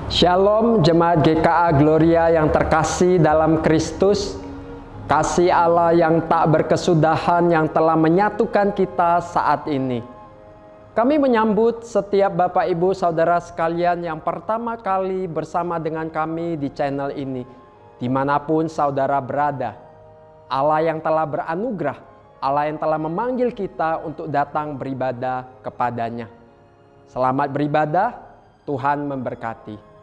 Shalom Jemaat GKA Gloria yang terkasih dalam Kristus. Kasih Allah yang tak berkesudahan yang telah menyatukan kita saat ini. Kami menyambut setiap Bapak Ibu Saudara sekalian yang pertama kali bersama dengan kami di channel ini. Dimanapun saudara berada, Allah yang telah beranugerah, Allah yang telah memanggil kita untuk datang beribadah kepadanya. Selamat beribadah, Tuhan memberkati.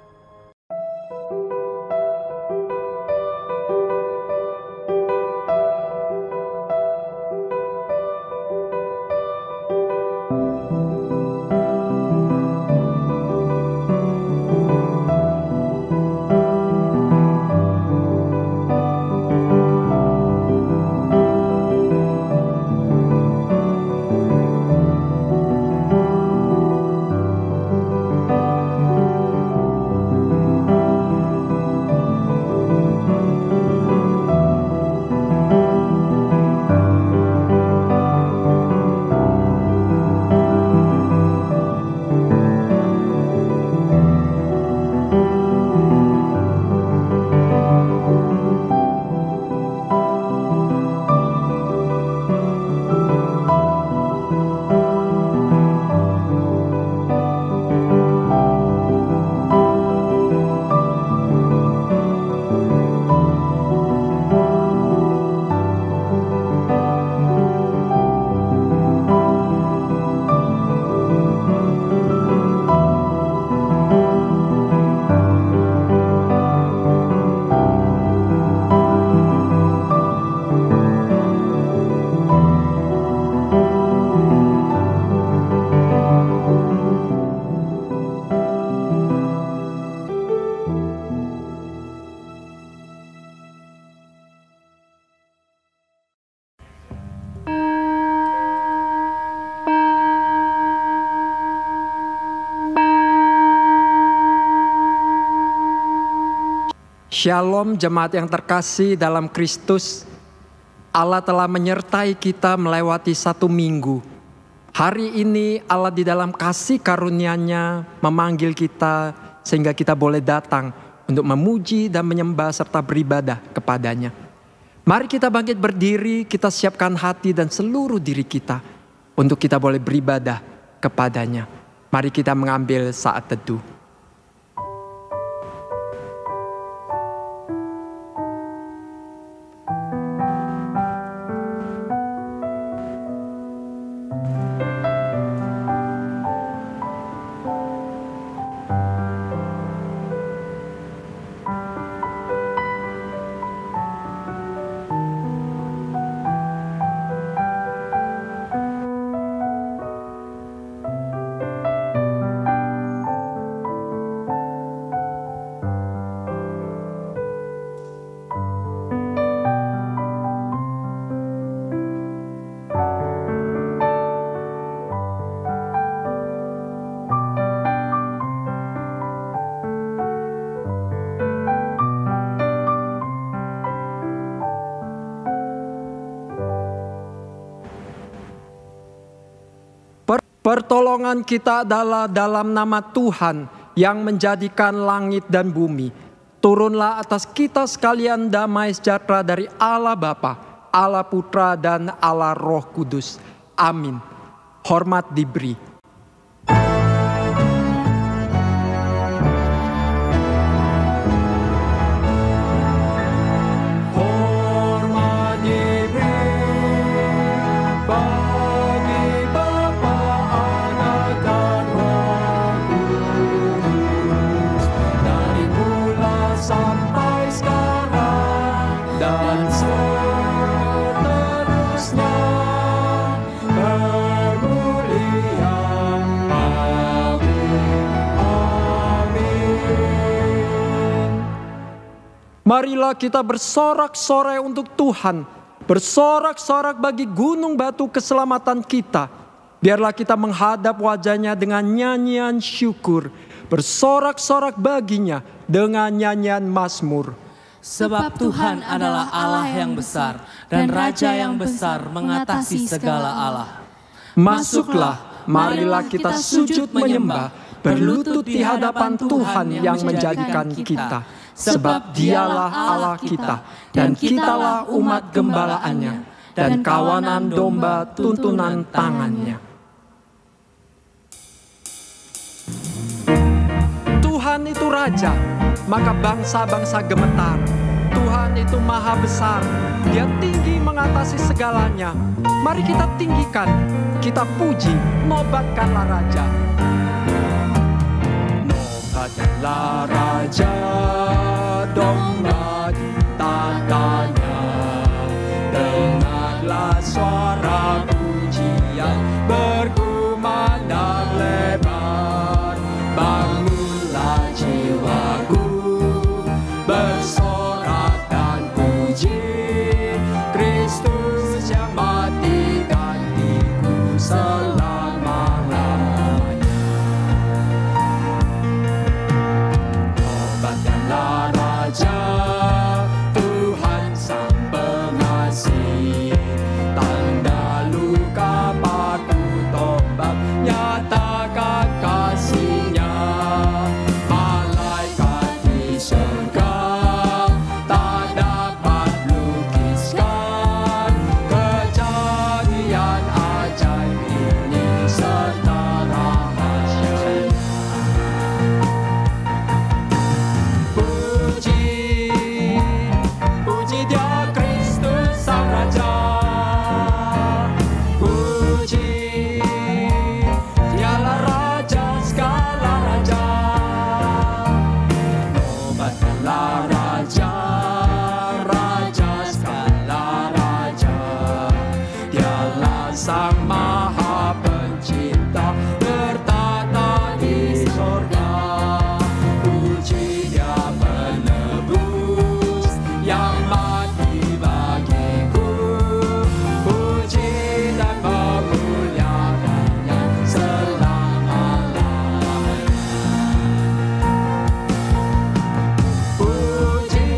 Shalom jemaat yang terkasih dalam Kristus. Allah telah menyertai kita melewati satu minggu. Hari ini Allah di dalam kasih karunia-Nya memanggil kita sehingga kita boleh datang untuk memuji dan menyembah serta beribadah kepadanya. Mari kita bangkit berdiri, kita siapkan hati dan seluruh diri kita untuk kita boleh beribadah kepadanya. Mari kita mengambil saat teduh. Pertolongan kita adalah dalam nama Tuhan yang menjadikan langit dan bumi. Turunlah atas kita sekalian damai sejahtera dari Allah Bapa, Allah Putra dan Allah Roh Kudus. Amin. Hormat diberi. Marilah kita bersorak-sorai untuk Tuhan, bersorak-sorak bagi gunung batu keselamatan kita. Biarlah kita menghadap wajah-Nya dengan nyanyian syukur, bersorak-sorak baginya dengan nyanyian mazmur. Sebab Tuhan adalah Allah yang besar dan Raja yang besar mengatasi segala Allah. Masuklah, marilah kita sujud menyembah, berlutut di hadapan Tuhan yang menjadikan kita, sebab Dialah Allah kita, dan kitalah umat gembalaannya, dan kawanan domba tuntunan tangannya. Tuhan itu Raja, maka bangsa-bangsa gemetar. Tuhan itu maha besar, Dia tinggi mengatasi segalanya. Mari kita tinggikan, kita puji, nobatkanlah Raja. Nobatkanlah Raja, domba tandanya. Dengarlah suara pujian berkumandang lebar. Bangunlah jiwaku, bersorak dan puji Kristus yang mati gantiku selama-lamanya. Nobatkanlah Raja, Tuhan Sang Pengasih. Tanda luka paku tombak, nyatakan kasih-Nya. Malaikat di surga tak dapat lukiskan kejadian ajaib ini serta rahasianya. Puji, puji Dia Kristus Sang Raja. Puji, Dialah Raja segala raja. Nobatkanlah Raja, Raja segala raja. Dialah Sang Maha Pencipta, bertata di sorga. Puji Dia penebus yang mati bagiku. Puji dan memuliakannya selama-lamanya. Puji,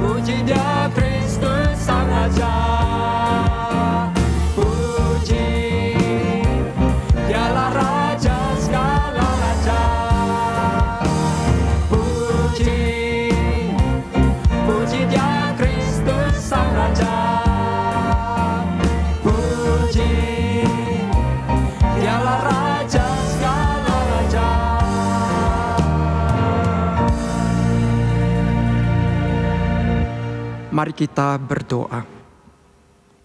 puji Dia Kristus Sang Raja. Puji, Dialah Raja segala raja. Puji, puji Dia Kristus Sang Raja. Puji, Dialah Raja segala raja. Mari kita berdoa.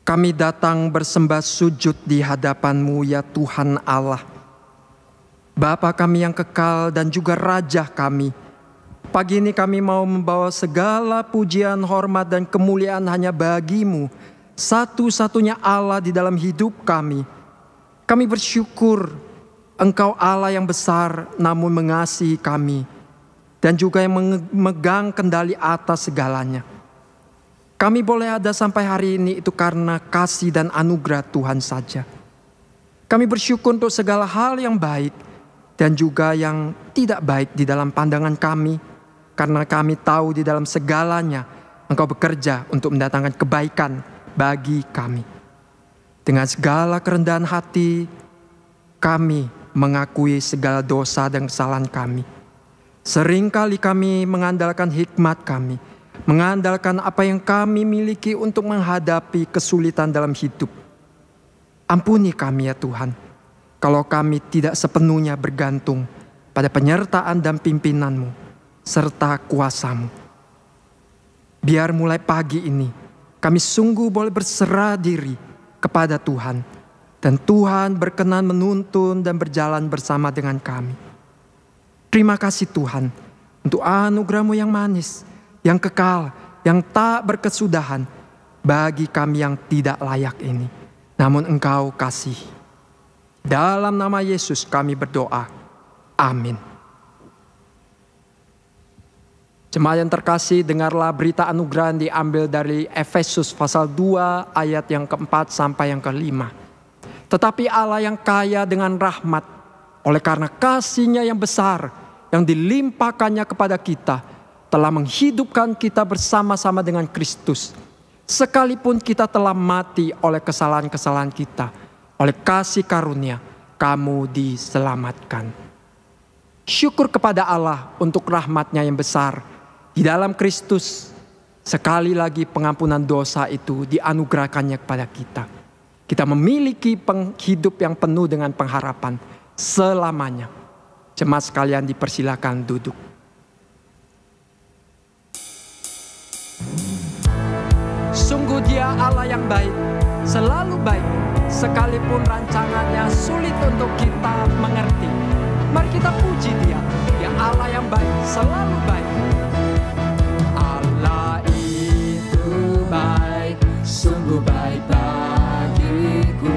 Kami datang bersembah sujud di hadapan-Mu ya Tuhan Allah, Bapa kami yang kekal dan juga Raja kami. Pagi ini kami mau membawa segala pujian, hormat dan kemuliaan hanya bagi-Mu, satu-satunya Allah di dalam hidup kami. Kami bersyukur Engkau Allah yang besar namun mengasihi kami, dan juga yang memegang kendali atas segalanya. Kami boleh ada sampai hari ini itu karena kasih dan anugerah Tuhan saja. Kami bersyukur untuk segala hal yang baik dan juga yang tidak baik di dalam pandangan kami, karena kami tahu di dalam segalanya Engkau bekerja untuk mendatangkan kebaikan bagi kami. Dengan segala kerendahan hati, kami mengakui segala dosa dan kesalahan kami. Seringkali kami mengandalkan hikmat kami, mengandalkan apa yang kami miliki untuk menghadapi kesulitan dalam hidup. Ampuni kami ya Tuhan, kalau kami tidak sepenuhnya bergantung pada penyertaan dan pimpinan-Mu serta kuasa-Mu. Biar mulai pagi ini kami sungguh boleh berserah diri kepada Tuhan, dan Tuhan berkenan menuntun dan berjalan bersama dengan kami. Terima kasih Tuhan untuk anugerah-Mu yang manis, yang kekal, yang tak berkesudahan bagi kami yang tidak layak ini. Namun Engkau kasih. Dalam nama Yesus kami berdoa. Amin. Jemaat yang terkasih, dengarlah berita anugerah yang diambil dari Efesus pasal 2 ayat yang keempat sampai yang kelima. Tetapi Allah yang kaya dengan rahmat, oleh karena kasih-Nya yang besar, yang dilimpahkannya kepada kita, telah menghidupkan kita bersama-sama dengan Kristus. Sekalipun kita telah mati oleh kesalahan-kesalahan kita, oleh kasih karunia, kamu diselamatkan. Syukur kepada Allah untuk rahmat-Nya yang besar. Di dalam Kristus, sekali lagi pengampunan dosa itu dianugerahkannya kepada kita. Kita memiliki hidup yang penuh dengan pengharapan selamanya. Jemaat sekalian dipersilakan duduk. Sungguh Dia Allah yang baik, selalu baik, sekalipun rancangannya sulit untuk kita mengerti. Mari kita puji Dia, Dia Allah yang baik, selalu baik. Allah itu baik, sungguh baik bagiku,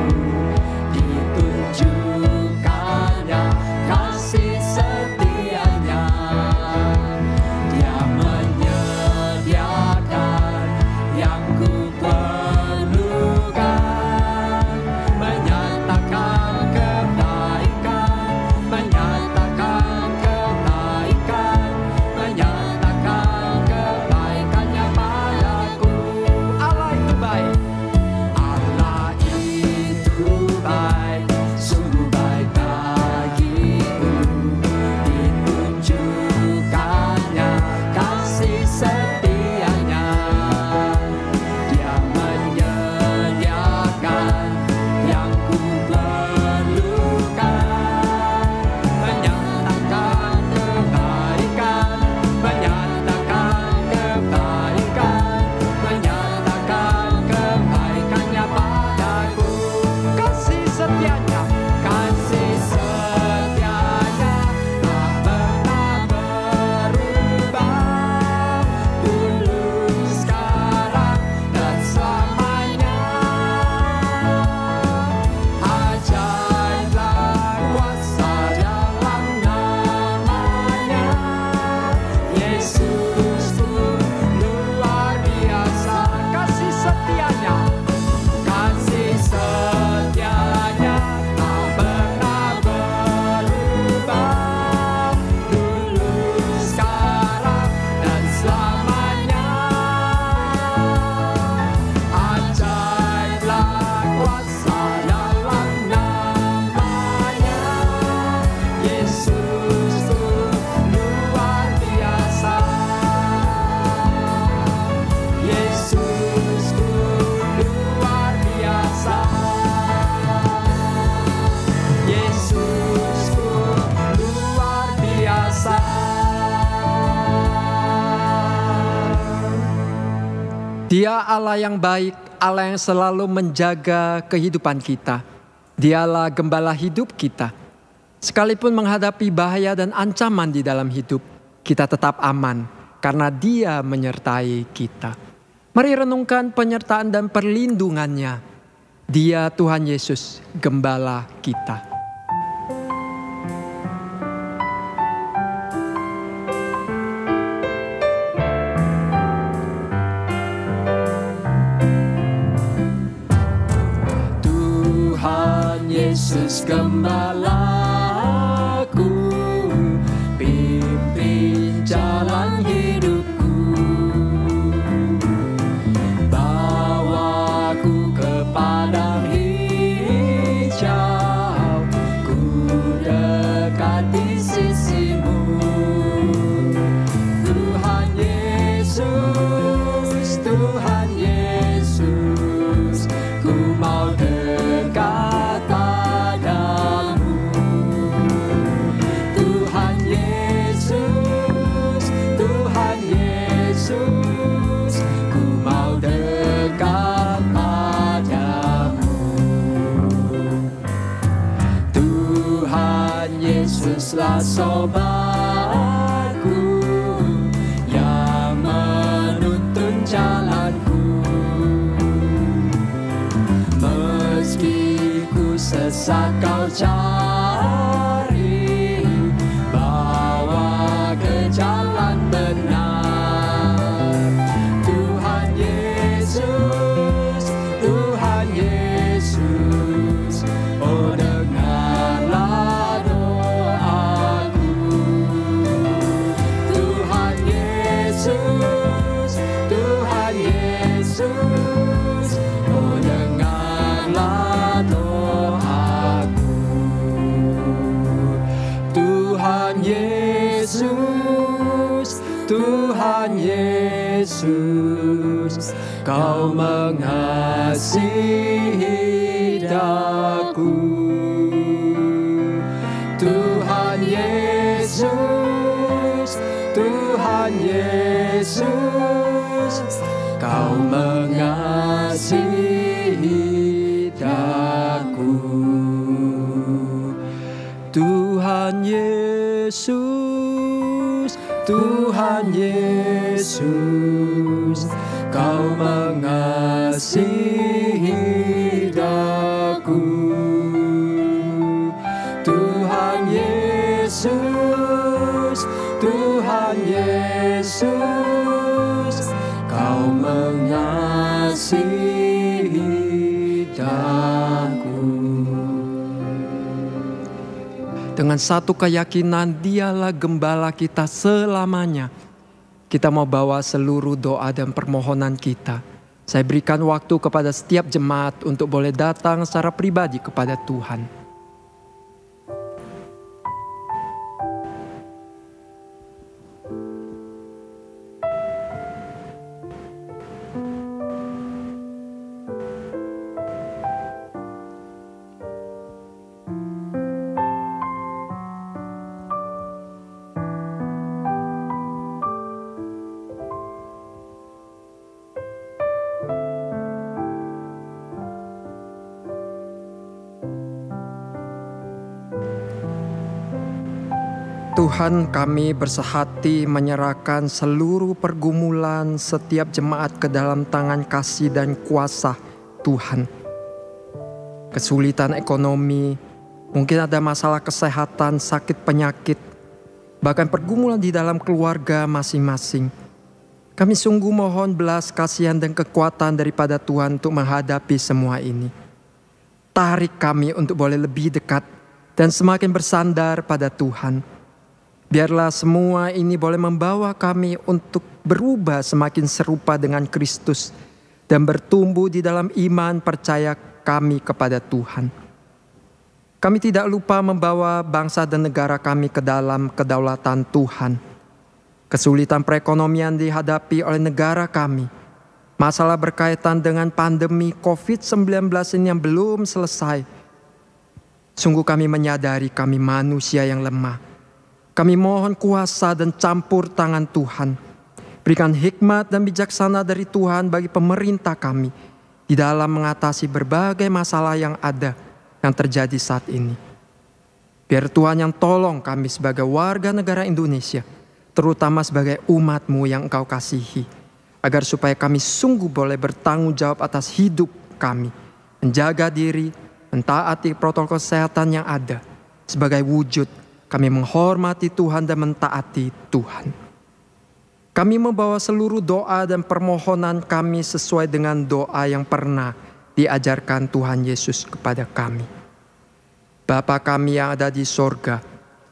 ditunjukkannya kasih setianya. Dia menyediakan yang ku perlukan, menyatakan kebaikan, menyatakan kebaikan, menyatakan kebaikannya padaku. Allah itu baik, Allah itu baik, sungguh baik bagiku, ditunjukkannya kasih setianya. Dia menyediakan yang ku perlukan, menyatakan kebaikan, menyatakan kebaikan, menyatakan kebaikannya padaku. Kasih setianya, kasih setianya tak pernah berubah, dulu, sekarang, dan selamanya. Ajaiblah kuasa dalam namanya, Yesus pun luar biasa. Kasih setianya, kasih setianya tak pernah berubah, dulu, sekarang, dan selamanya. Ajaiblah kuasa dalam namanya, Yesus pun luar biasa. Yesus pun luar biasa. Yesus pun luar biasa. Dia Allah yang baik, Allah yang selalu menjaga kehidupan kita. Dialah gembala hidup kita. Sekalipun menghadapi bahaya dan ancaman di dalam hidup, kita tetap aman karena Dia menyertai kita. Mari renungkan penyertaan dan perlindungannya. Dia Tuhan Yesus, gembala kita. Tuhan Yesus gembalaku, pimpin jalan hidupku, bawaku ke padang hijau, ku dekati sisimu. Tuhan Yesus, Tuhan Yesus, ku mau dekat padamu. Tuhan Yesus, Tuhan Yesus, ku mau dekat padamu. Tuhan Yesuslah sobatku yang menuntun jalanku. Meski ku sesat kau cari, bawa ke jalan benar. Tuhan Yesus, Tuhan Yesus, oh dengarlah doaku. Tuhan Yesus, Tuhan Yesus, oh dengarlah doaku. Tuhan Yesus, Kau mengasihi daku. Tuhan Yesus, Tuhan Yesus, Kau mengasihi daku. Tuhan Yesus, Tuhan Yesus, Kau mengasihi daku. Tuhan Yesus, Tuhan Yesus, Kau mengasihi daku. Dengan satu keyakinan, Dialah gembala kita selamanya. Kita mau bawa seluruh doa dan permohonan kita. Saya berikan waktu kepada setiap jemaat untuk boleh datang secara pribadi kepada Tuhan. Tuhan, kami bersehati menyerahkan seluruh pergumulan setiap jemaat ke dalam tangan kasih dan kuasa Tuhan. Kesulitan ekonomi, mungkin ada masalah kesehatan, sakit penyakit, bahkan pergumulan di dalam keluarga masing-masing. Kami sungguh mohon belas kasihan dan kekuatan daripada Tuhan untuk menghadapi semua ini. Tarik kami untuk boleh lebih dekat dan semakin bersandar pada Tuhan. Biarlah semua ini boleh membawa kami untuk berubah semakin serupa dengan Kristus dan bertumbuh di dalam iman percaya kami kepada Tuhan. Kami tidak lupa membawa bangsa dan negara kami ke dalam kedaulatan Tuhan. Kesulitan perekonomian dihadapi oleh negara kami. Masalah berkaitan dengan pandemi COVID-19 ini yang belum selesai. Sungguh kami menyadari kami manusia yang lemah. Kami mohon kuasa dan campur tangan Tuhan. Berikan hikmat dan bijaksana dari Tuhan bagi pemerintah kami di dalam mengatasi berbagai masalah yang ada yang terjadi saat ini. Biar Tuhan yang tolong kami sebagai warga negara Indonesia, terutama sebagai umat-Mu yang Engkau kasihi, agar supaya kami sungguh boleh bertanggung jawab atas hidup kami, menjaga diri, mentaati protokol kesehatan yang ada sebagai wujud kami menghormati Tuhan dan mentaati Tuhan. Kami membawa seluruh doa dan permohonan kami sesuai dengan doa yang pernah diajarkan Tuhan Yesus kepada kami. Bapa kami yang ada di sorga,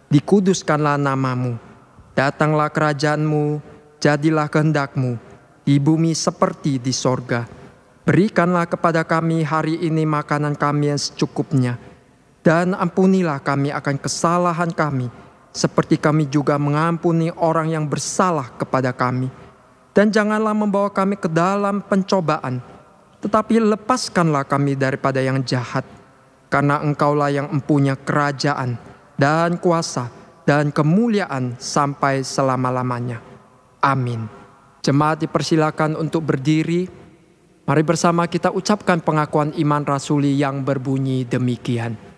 dikuduskanlah nama-Mu. Datanglah kerajaan-Mu, jadilah kehendak-Mu, di bumi seperti di sorga. Berikanlah kepada kami hari ini makanan kami yang secukupnya. Dan ampunilah kami akan kesalahan kami, seperti kami juga mengampuni orang yang bersalah kepada kami. Dan janganlah membawa kami ke dalam pencobaan, tetapi lepaskanlah kami daripada yang jahat. Karena Engkaulah yang mempunyai kerajaan dan kuasa dan kemuliaan sampai selama-lamanya. Amin. Jemaat dipersilakan untuk berdiri. Mari bersama kita ucapkan pengakuan iman rasuli yang berbunyi demikian.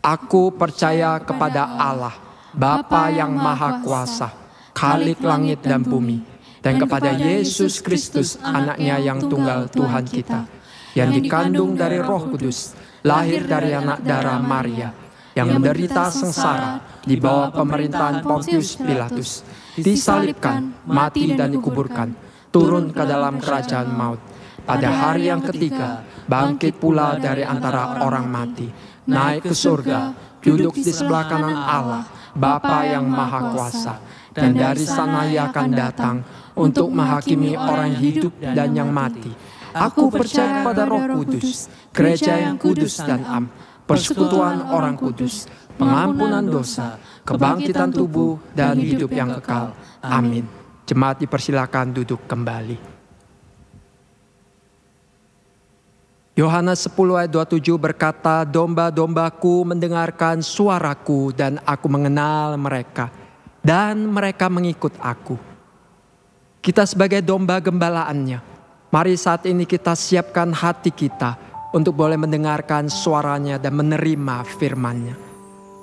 Aku percaya kepada Allah, Bapa yang Maha Kuasa, Khalik langit dan bumi, dan kepada Yesus Kristus, Anak-Nya yang tunggal Tuhan kita, yang dikandung dari Roh Kudus, lahir dari anak darah Maria, yang menderita sengsara di bawah pemerintahan Pontius Pilatus, disalibkan, mati dan dikuburkan, turun ke dalam kerajaan maut. Pada hari yang ketiga, bangkit pula dari antara orang mati, naik ke surga, duduk di sebelah kanan Allah, Bapa yang Maha Kuasa, dan dari sana Ia akan datang untuk menghakimi orang hidup dan yang mati. Aku percaya kepada Roh Kudus, gereja yang kudus dan am, persekutuan orang kudus, pengampunan dosa, kebangkitan tubuh dan hidup yang kekal. Amin. Jemaat dipersilakan duduk kembali. Yohanes 10 ayat 27 berkata, domba-dombaku mendengarkan suaraku dan aku mengenal mereka. Dan mereka mengikut aku. Kita sebagai domba gembalaannya, mari saat ini kita siapkan hati kita untuk boleh mendengarkan suaranya dan menerima firman-Nya.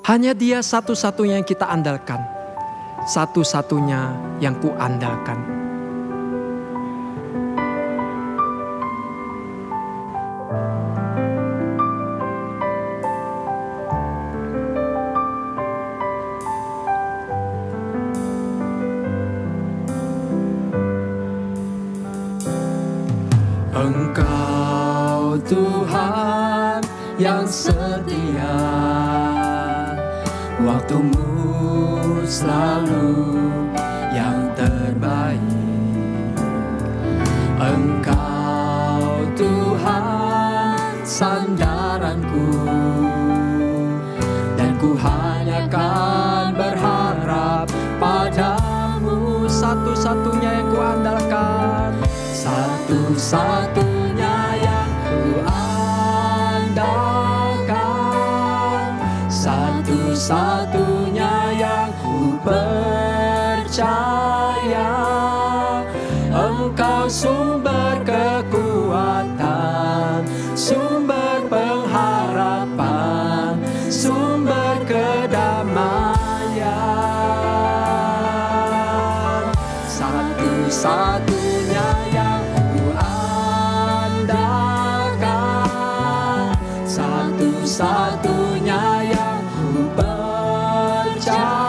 Hanya Dia satu-satunya yang kita andalkan. Satu-satunya yang ku andalkan. Engkau Tuhan yang setia, waktumu selalu yang terbaik. Engkau Tuhan sandaranku, dan ku hanya akan berharap padamu. Satu-satunya yang ku andalkan, satu-satunya yang ku andalkan, satu-satunya yang ku percaya. Engkau sumber kekuatan, sumber pengharapan, sumber kedamaian. Satu-satunya yang ku andalkan, satu-satunya yang ku percaya.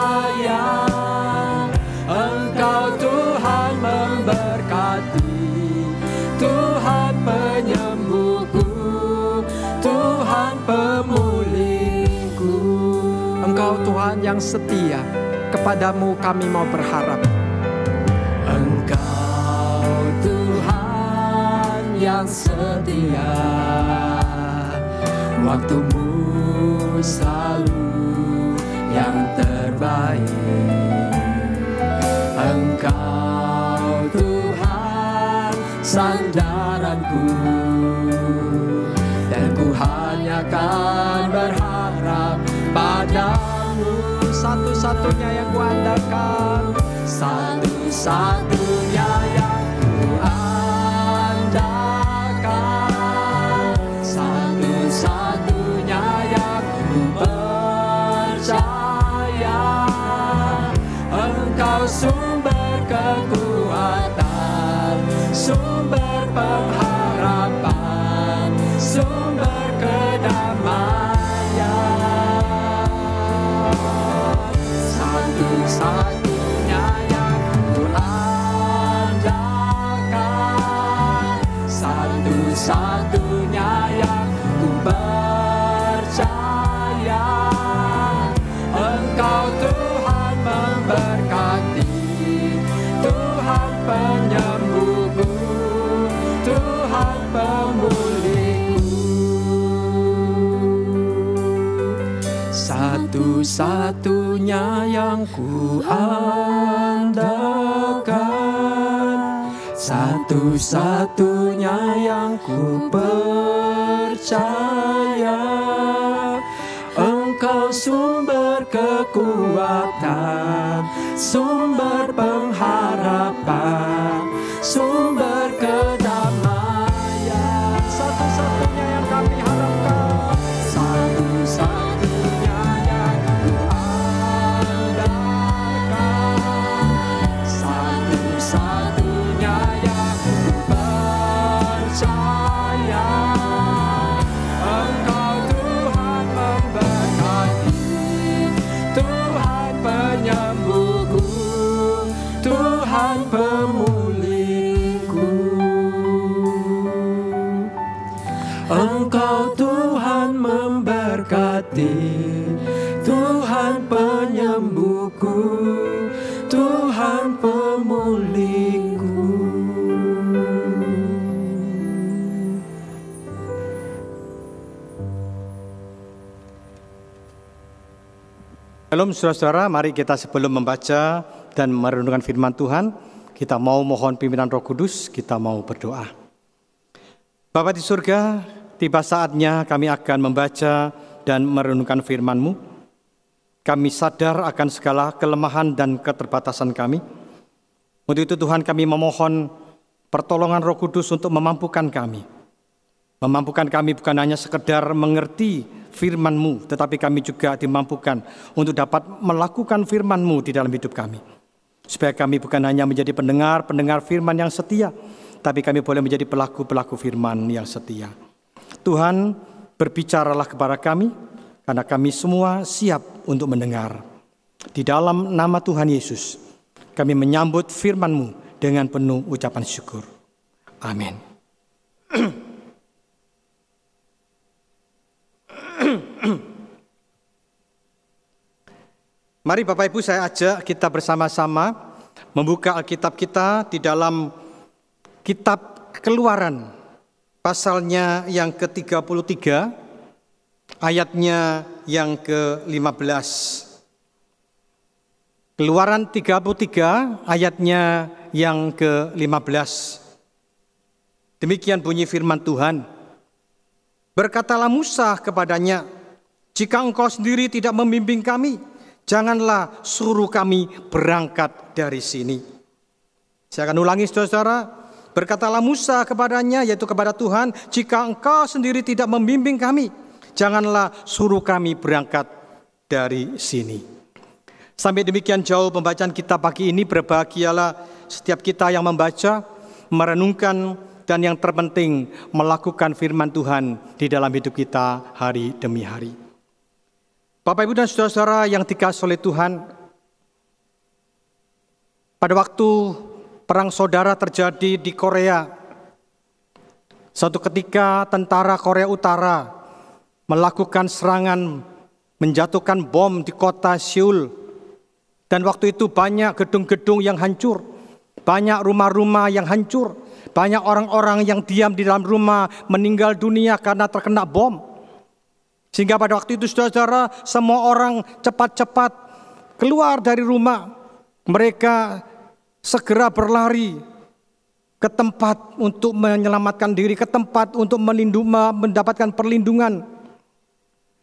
Engkau Tuhan memberkati, Tuhan penyembuhku, Tuhan pemulihku. Engkau Tuhan yang setia, kepadamu kami mau berharap. Engkau Tuhan yang setia, waktumu selalu yang terbaik. Engkau Tuhan sandaranku, dan ku hanya akan berharap padamu. Satu-satunya yang ku andalkan, satu-satunya yang ku andalkan, satu-satunya yang ku percaya. Engkau sumber kekuatan, sumber pengharapan, sumber kedamaian. Satu-satunya yang ku andalkan, satu-satunya yang ku percaya. Engkau Tuhan memberkati, Tuhan penyembuhku, Tuhan pemulihku. Satu-satunya yang ku andalkan, satu-satunya yang ku percaya. Engkau sumber kekuatan, sumber pengharapan, sumber kedamaian. satu-satunya yang kami harapkan. Satu-satunya yang ku andalkan, satu-satunya yang ku percaya. Engkau Tuhan memberkati, Tuhan penyembuhku, Tuhan pemulihku. Engkau Tuhan memberkati, Tuhan penyembuhku, Tuhan pemulihku. Shalom saudara-saudara, mari kita sebelum membaca dan merenungkan firman Tuhan, kita mau mohon pimpinan Roh Kudus, kita mau berdoa. Bapa di surga, tiba saatnya kami akan membaca dan merenungkan firman-Mu. Kami sadar akan segala kelemahan dan keterbatasan kami. Untuk itu Tuhan, kami memohon pertolongan Roh Kudus untuk memampukan kami. Memampukan kami bukan hanya sekedar mengerti firman-Mu, tetapi kami juga dimampukan untuk dapat melakukan firman-Mu di dalam hidup kami. Supaya kami bukan hanya menjadi pendengar firman yang setia, tapi kami boleh menjadi pelaku-pelaku firman yang setia. Tuhan, berbicaralah kepada kami, karena kami semua siap untuk mendengar. Di dalam nama Tuhan Yesus, kami menyambut firman-Mu dengan penuh ucapan syukur. Amin. Mari Bapak Ibu, saya ajak kita bersama-sama membuka Alkitab kita di dalam kitab Keluaran, pasalnya yang ke-33, ayatnya yang ke-15. Keluaran 33, ayatnya yang ke-15. Demikian bunyi firman Tuhan. Berkatalah Musa kepadanya, jika engkau sendiri tidak membimbing kami, janganlah suruh kami berangkat dari sini. Saya akan ulangi saudara-saudara. Berkatalah Musa kepadanya, yaitu kepada Tuhan, jika engkau sendiri tidak membimbing kami, janganlah suruh kami berangkat dari sini. Sampai demikian jauh pembacaan kita pagi ini. Berbahagialah setiap kita yang membaca, merenungkan, dan yang terpenting melakukan firman Tuhan di dalam hidup kita hari demi hari. Bapak, Ibu, dan saudara-saudara yang dikasihi oleh Tuhan, pada waktu perang saudara terjadi di Korea, suatu ketika tentara Korea Utara melakukan serangan, menjatuhkan bom di kota Seoul, dan waktu itu banyak gedung-gedung yang hancur, banyak rumah-rumah yang hancur, banyak orang-orang yang diam di dalam rumah meninggal dunia karena terkena bom. Sehingga pada waktu itu saudara-saudara, semua orang cepat-cepat keluar dari rumah. Mereka segera berlari ke tempat untuk menyelamatkan diri, ke tempat untuk mendapatkan perlindungan.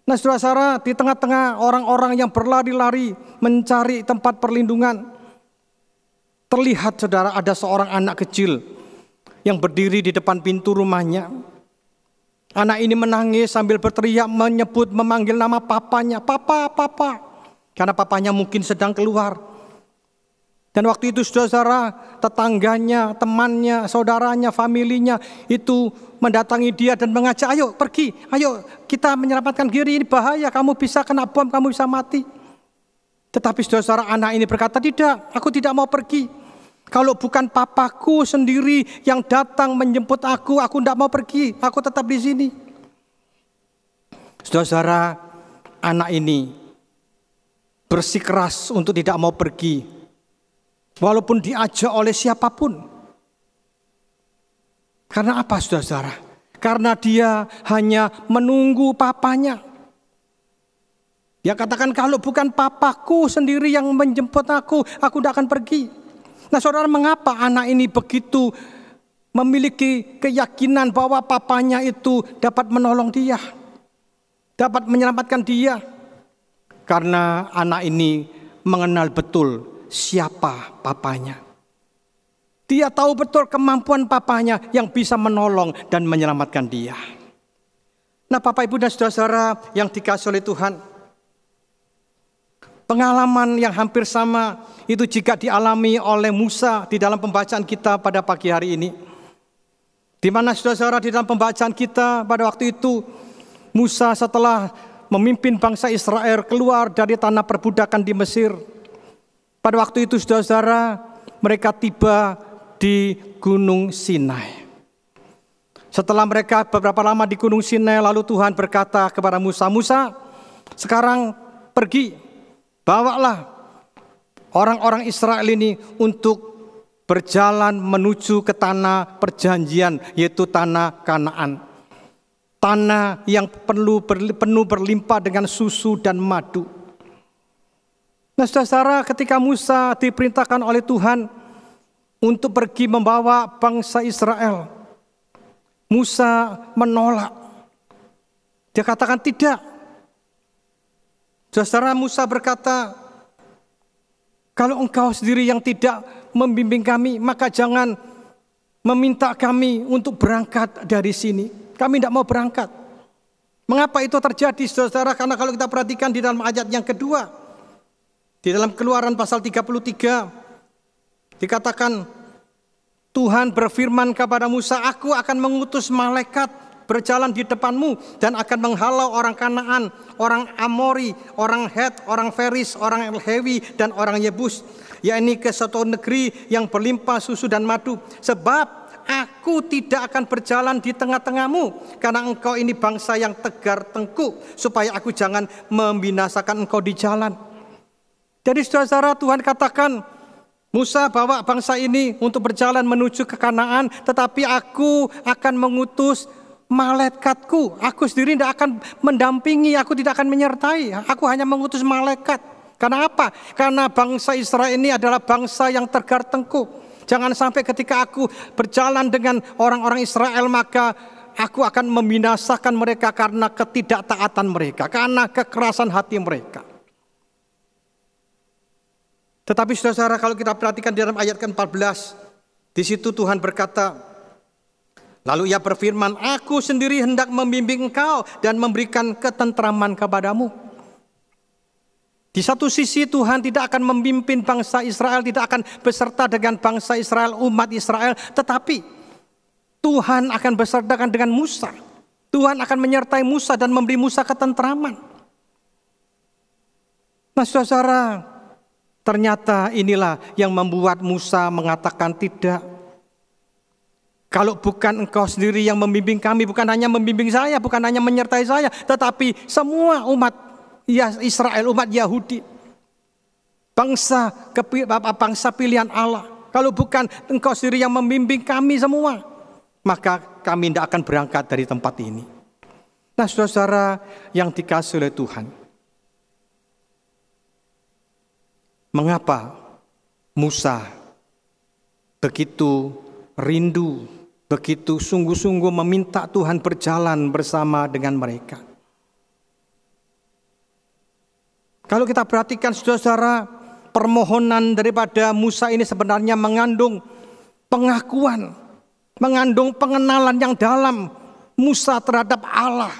Nah saudara-saudara, di tengah-tengah orang-orang yang berlari-lari mencari tempat perlindungan, terlihat saudara ada seorang anak kecil yang berdiri di depan pintu rumahnya. Anak ini menangis sambil berteriak, memanggil nama papanya, "Papa, papa." Karena papanya mungkin sedang keluar. Dan waktu itu saudara, tetangganya, temannya, saudaranya, familinya itu mendatangi dia dan mengajak, "Ayo pergi, ayo kita menyelamatkan diri, ini bahaya, kamu bisa kena bom, kamu bisa mati." Tetapi saudara, anak ini berkata, "Tidak, aku tidak mau pergi. Kalau bukan papaku sendiri yang datang menjemput aku tidak mau pergi, aku tetap di sini." Saudara, anak ini bersikeras untuk tidak mau pergi, walaupun diajak oleh siapapun. Karena apa saudara? Karena dia hanya menunggu papanya. Dia katakan, "Kalau bukan papaku sendiri yang menjemput aku tidak akan pergi." Nah saudara, mengapa anak ini begitu memiliki keyakinan bahwa papanya itu dapat menolong dia, dapat menyelamatkan dia? Karena anak ini mengenal betul siapa papanya. Dia tahu betul kemampuan papanya yang bisa menolong dan menyelamatkan dia. Nah Bapak, Ibu, dan saudara-saudara yang dikasihi oleh Tuhan, pengalaman yang hampir sama itu jika dialami oleh Musa di dalam pembacaan kita pada pagi hari ini. Di mana saudara-saudara, di dalam pembacaan kita pada waktu itu, Musa setelah memimpin bangsa Israel keluar dari tanah perbudakan di Mesir. Pada waktu itu saudara-saudara, mereka tiba di Gunung Sinai. Setelah mereka beberapa lama di Gunung Sinai, lalu Tuhan berkata kepada Musa, "Musa, sekarang pergi, bawalah orang-orang Israel ini untuk berjalan menuju ke tanah perjanjian, yaitu tanah Kanaan. Tanah yang penuh berlimpah dengan susu dan madu." Nah saudara, ketika Musa diperintahkan oleh Tuhan untuk pergi membawa bangsa Israel. Musa menolak. Dia katakan tidak. Saudara, Musa berkata, kalau engkau sendiri yang tidak membimbing kami, maka jangan meminta kami untuk berangkat dari sini. Kami tidak mau berangkat. Mengapa itu terjadi, saudara? Karena kalau kita perhatikan di dalam ayat yang kedua, di dalam Keluaran pasal 33, dikatakan, Tuhan berfirman kepada Musa, aku akan mengutus malaikat berjalan di depanmu dan akan menghalau orang Kanaan, orang Amori, orang Het, orang Feris, orang Lewi, dan orang Yebus, yakni ke suatu negeri yang berlimpah susu dan madu. Sebab aku tidak akan berjalan di tengah-tengahmu, karena engkau ini bangsa yang tegar tengkuk, supaya aku jangan membinasakan engkau di jalan. Jadi saudara, Tuhan katakan, Musa bawa bangsa ini untuk berjalan menuju ke Kanaan, tetapi aku akan mengutus malaikatku. Aku sendiri tidak akan mendampingi, aku tidak akan menyertai. Aku hanya mengutus malaikat. Karena apa? Karena bangsa Israel ini adalah bangsa yang tegar tengkuk. Jangan sampai ketika aku berjalan dengan orang-orang Israel, maka aku akan membinasakan mereka karena ketidaktaatan mereka, karena kekerasan hati mereka. Tetapi saudara, kalau kita perhatikan di dalam ayat ke-14, di situ Tuhan berkata, lalu ia berfirman, aku sendiri hendak membimbing engkau dan memberikan ketentraman kepadamu. Di satu sisi Tuhan tidak akan memimpin bangsa Israel, tidak akan beserta dengan bangsa Israel, umat Israel, tetapi Tuhan akan beserta dengan Musa. Tuhan akan menyertai Musa dan memberi Musa ketentraman. Nah saudara, ternyata inilah yang membuat Musa mengatakan tidak. Kalau bukan engkau sendiri yang membimbing kami, bukan hanya membimbing saya, bukan hanya menyertai saya, tetapi semua umat Israel, umat Yahudi, bangsa pilihan Allah. Kalau bukan engkau sendiri yang membimbing kami semua, maka kami tidak akan berangkat dari tempat ini. Nah saudara yang dikasihi oleh Tuhan, mengapa Musa begitu rindu, begitu sungguh-sungguh meminta Tuhan berjalan bersama dengan mereka? Kalau kita perhatikan saudara, permohonan daripada Musa ini sebenarnya mengandung pengakuan, mengandung pengenalan yang dalam Musa terhadap Allah.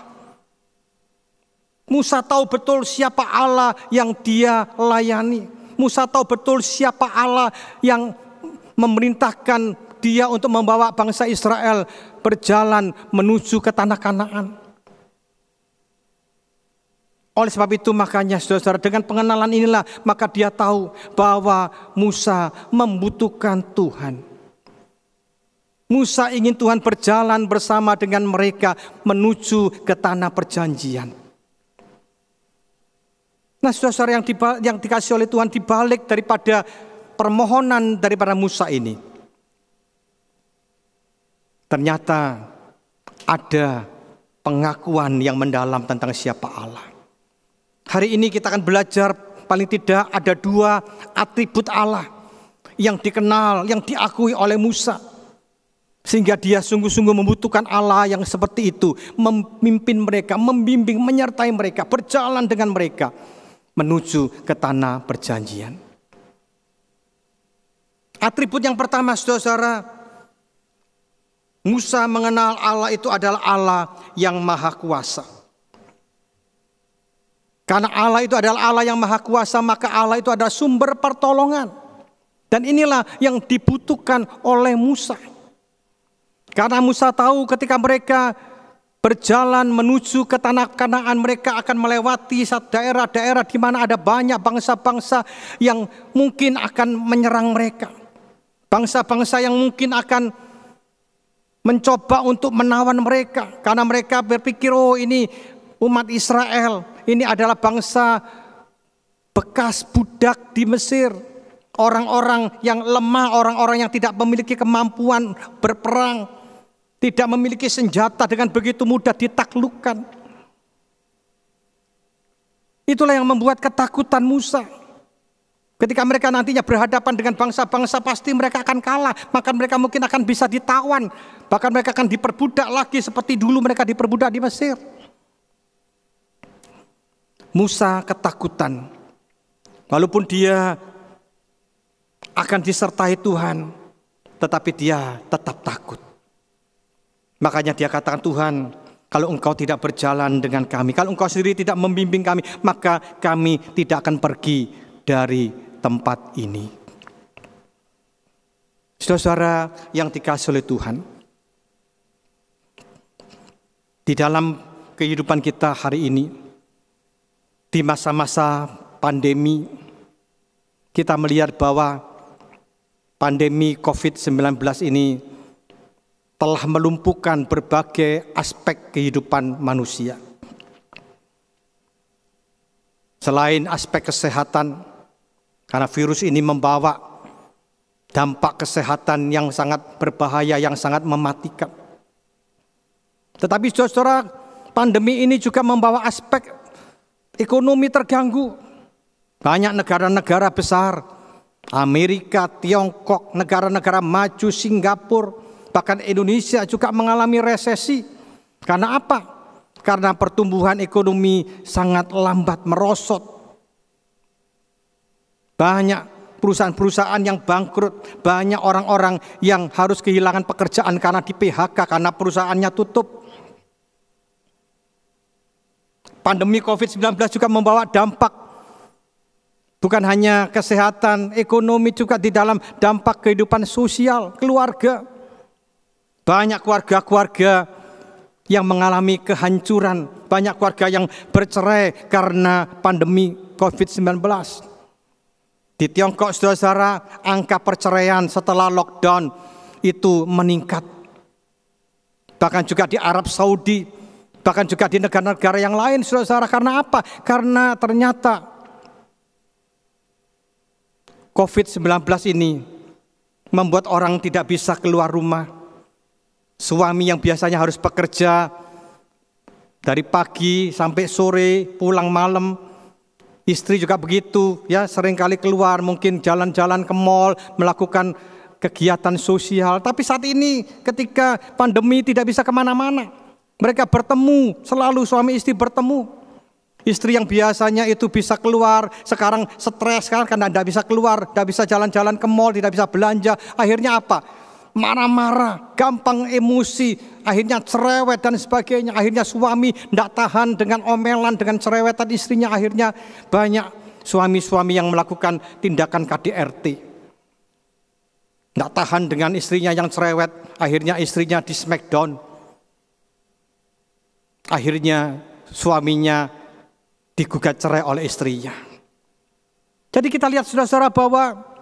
Musa tahu betul siapa Allah yang dia layani. Musa tahu betul siapa Allah yang memerintahkan dia untuk membawa bangsa Israel berjalan menuju ke tanah Kanaan. Oleh sebab itu makanya saudara, dengan pengenalan inilah maka dia tahu bahwa Musa membutuhkan Tuhan. Musa ingin Tuhan berjalan bersama dengan mereka menuju ke tanah perjanjian. Nah saudara yang dikasih oleh Tuhan, dibalik daripada permohonan daripada Musa ini, ternyata ada pengakuan yang mendalam tentang siapa Allah. Hari ini kita akan belajar paling tidak ada 2 atribut Allah yang dikenal, yang diakui oleh Musa. Sehingga dia sungguh-sungguh membutuhkan Allah yang seperti itu, memimpin mereka, membimbing, menyertai mereka, berjalan dengan mereka menuju ke tanah perjanjian. Atribut yang pertama saudara, Musa mengenal Allah itu adalah Allah yang maha kuasa. Karena Allah itu adalah Allah yang maha kuasa, maka Allah itu adalah sumber pertolongan. Dan inilah yang dibutuhkan oleh Musa. Karena Musa tahu ketika mereka berjalan menuju ke tanah Kanaan, mereka akan melewati daerah-daerah di mana ada banyak bangsa-bangsa yang mungkin akan menyerang mereka. Bangsa-bangsa yang mungkin akan mencoba untuk menawan mereka. Karena mereka berpikir, oh ini umat Israel, ini adalah bangsa bekas budak di Mesir. Orang-orang yang lemah, orang-orang yang tidak memiliki kemampuan berperang, tidak memiliki senjata, dengan begitu mudah ditaklukkan. Itulah yang membuat ketakutan Musa. Ketika mereka nantinya berhadapan dengan bangsa-bangsa, pasti mereka akan kalah. Maka mereka mungkin akan bisa ditawan. Bahkan mereka akan diperbudak lagi seperti dulu mereka diperbudak di Mesir. Musa ketakutan. Walaupun dia akan disertai Tuhan, tetapi dia tetap takut. Makanya dia katakan, Tuhan, kalau Engkau tidak berjalan dengan kami, kalau Engkau sendiri tidak membimbing kami, maka kami tidak akan pergi dari tempat ini. Saudara-saudara yang dikasihi oleh Tuhan, di dalam kehidupan kita hari ini, di masa-masa pandemi, kita melihat bahwa pandemi COVID-19 ini telah melumpuhkan berbagai aspek kehidupan manusia. Selain aspek kesehatan, karena virus ini membawa dampak kesehatan yang sangat berbahaya, yang sangat mematikan. Tetapi saudara, pandemi ini juga membawa aspek ekonomi terganggu. Banyak negara-negara besar, Amerika, Tiongkok, negara-negara maju, Singapura, bahkan Indonesia juga mengalami resesi. Karena apa? Karena pertumbuhan ekonomi sangat lambat, merosot. Banyak perusahaan-perusahaan yang bangkrut, banyak orang-orang yang harus kehilangan pekerjaan karena di PHK, karena perusahaannya tutup. Pandemi COVID-19 juga membawa dampak bukan hanya kesehatan, ekonomi, juga di dalam dampak kehidupan sosial, keluarga. Banyak keluarga-keluarga yang mengalami kehancuran, banyak keluarga yang bercerai karena pandemi COVID-19. Di Tiongkok, saudara-saudara, angka perceraian setelah lockdown itu meningkat. Bahkan juga di Arab Saudi, bahkan juga di negara-negara yang lain, saudara-saudara. Karena apa? Karena ternyata COVID-19 ini membuat orang tidak bisa keluar rumah. Suami yang biasanya harus bekerja dari pagi sampai sore, pulang malam. Istri juga begitu, ya, seringkali keluar, mungkin jalan-jalan ke mal, melakukan kegiatan sosial. Tapi saat ini ketika pandemi tidak bisa kemana-mana, mereka bertemu, selalu suami istri bertemu. Istri yang biasanya itu bisa keluar, sekarang stres karena tidak bisa keluar, tidak bisa jalan-jalan ke mal, tidak bisa belanja. Akhirnya apa? Marah-marah, gampang emosi, akhirnya cerewet dan sebagainya. Akhirnya suami tidak tahan dengan omelan, dengan cerewetan istrinya. Akhirnya banyak suami-suami yang melakukan tindakan KDRT. Tidak tahan dengan istrinya yang cerewet, akhirnya istrinya di smackdown. Akhirnya suaminya digugat cerai oleh istrinya. Jadi kita lihat saudara-saudara bahwa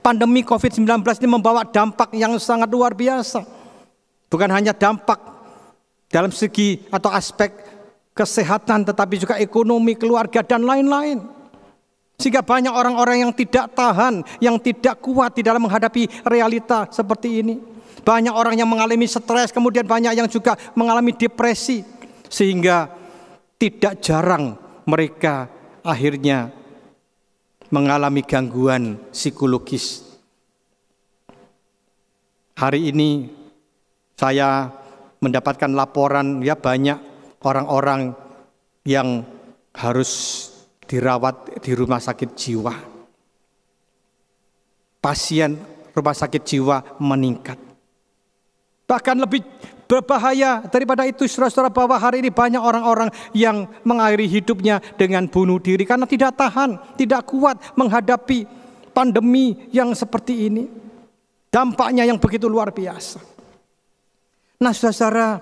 pandemi COVID-19 ini membawa dampak yang sangat luar biasa. Bukan hanya dampak dalam segi atau aspek kesehatan, tetapi juga ekonomi, keluarga, dan lain-lain. Sehingga banyak orang-orang yang tidak tahan, yang tidak kuat di dalam menghadapi realita seperti ini. Banyak orang yang mengalami stres, kemudian banyak yang juga mengalami depresi. Sehingga tidak jarang mereka akhirnya mengalami gangguan psikologis. Hari ini saya mendapatkan laporan, ya, banyak orang-orang yang harus dirawat di rumah sakit jiwa. Pasien rumah sakit jiwa meningkat. Bahkan lebih berbahaya daripada itu, saudara-saudara, bahwa hari ini banyak orang-orang yang mengakhiri hidupnya dengan bunuh diri karena tidak tahan, tidak kuat menghadapi pandemi yang seperti ini. Dampaknya yang begitu luar biasa. Nah, saudara-saudara,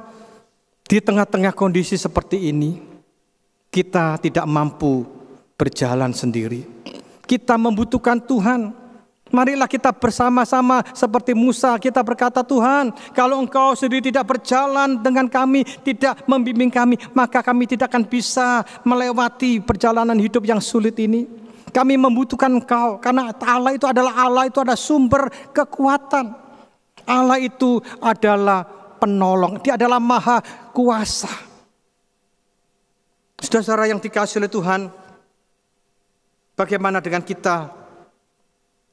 di tengah-tengah kondisi seperti ini, kita tidak mampu berjalan sendiri. Kita membutuhkan Tuhan. Marilah kita bersama-sama seperti Musa, kita berkata, Tuhan, kalau Engkau sendiri tidak berjalan dengan kami, tidak membimbing kami, maka kami tidak akan bisa melewati perjalanan hidup yang sulit ini. Kami membutuhkan Engkau, karena Allah itu adalah sumber kekuatan. Allah itu adalah penolong, Dia adalah maha kuasa. Saudara-saudara yang dikasihi oleh Tuhan, bagaimana dengan kita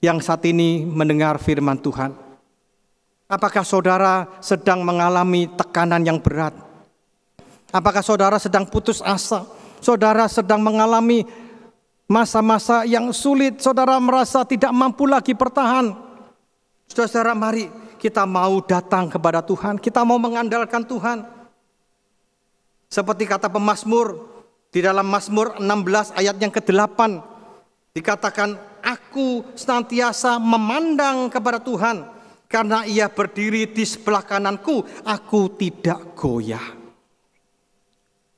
yang saat ini mendengar firman Tuhan? Apakah saudara sedang mengalami tekanan yang berat? Apakah saudara sedang putus asa? Saudara sedang mengalami masa-masa yang sulit, saudara merasa tidak mampu lagi bertahan. Saudara, mari kita mau datang kepada Tuhan, kita mau mengandalkan Tuhan. Seperti kata pemazmur di dalam Mazmur 16 ayat yang ke-8, dikatakan, aku senantiasa memandang kepada Tuhan, karena Ia berdiri di sebelah kananku, aku tidak goyah.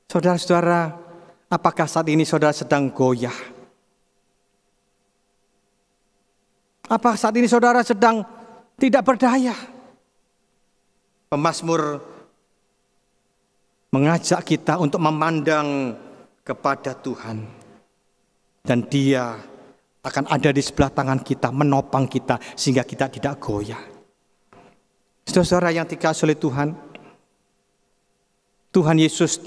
Saudara-saudara, apakah saat ini saudara sedang goyah? Apakah saat ini saudara sedang tidak berdaya? Pemazmur mengajak kita untuk memandang kepada Tuhan, dan Dia akan ada di sebelah tangan kita, menopang kita sehingga kita tidak goyah. Saudara yang dikasihi oleh Tuhan, Tuhan Yesus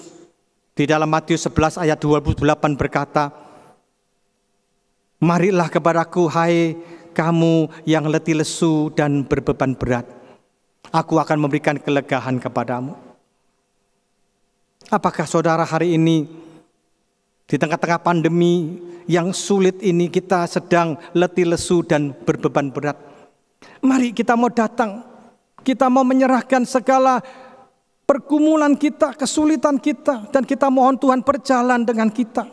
di dalam Matius 11 ayat 28 berkata, marilah kepadaku hai kamu yang letih lesu dan berbeban berat, aku akan memberikan kelegaan kepadamu. Apakah saudara hari ini di tengah-tengah pandemi yang sulit ini kita sedang letih lesu dan berbeban berat? Mari kita mau datang, kita mau menyerahkan segala pergumulan kita, kesulitan kita, dan kita mohon Tuhan berjalan dengan kita.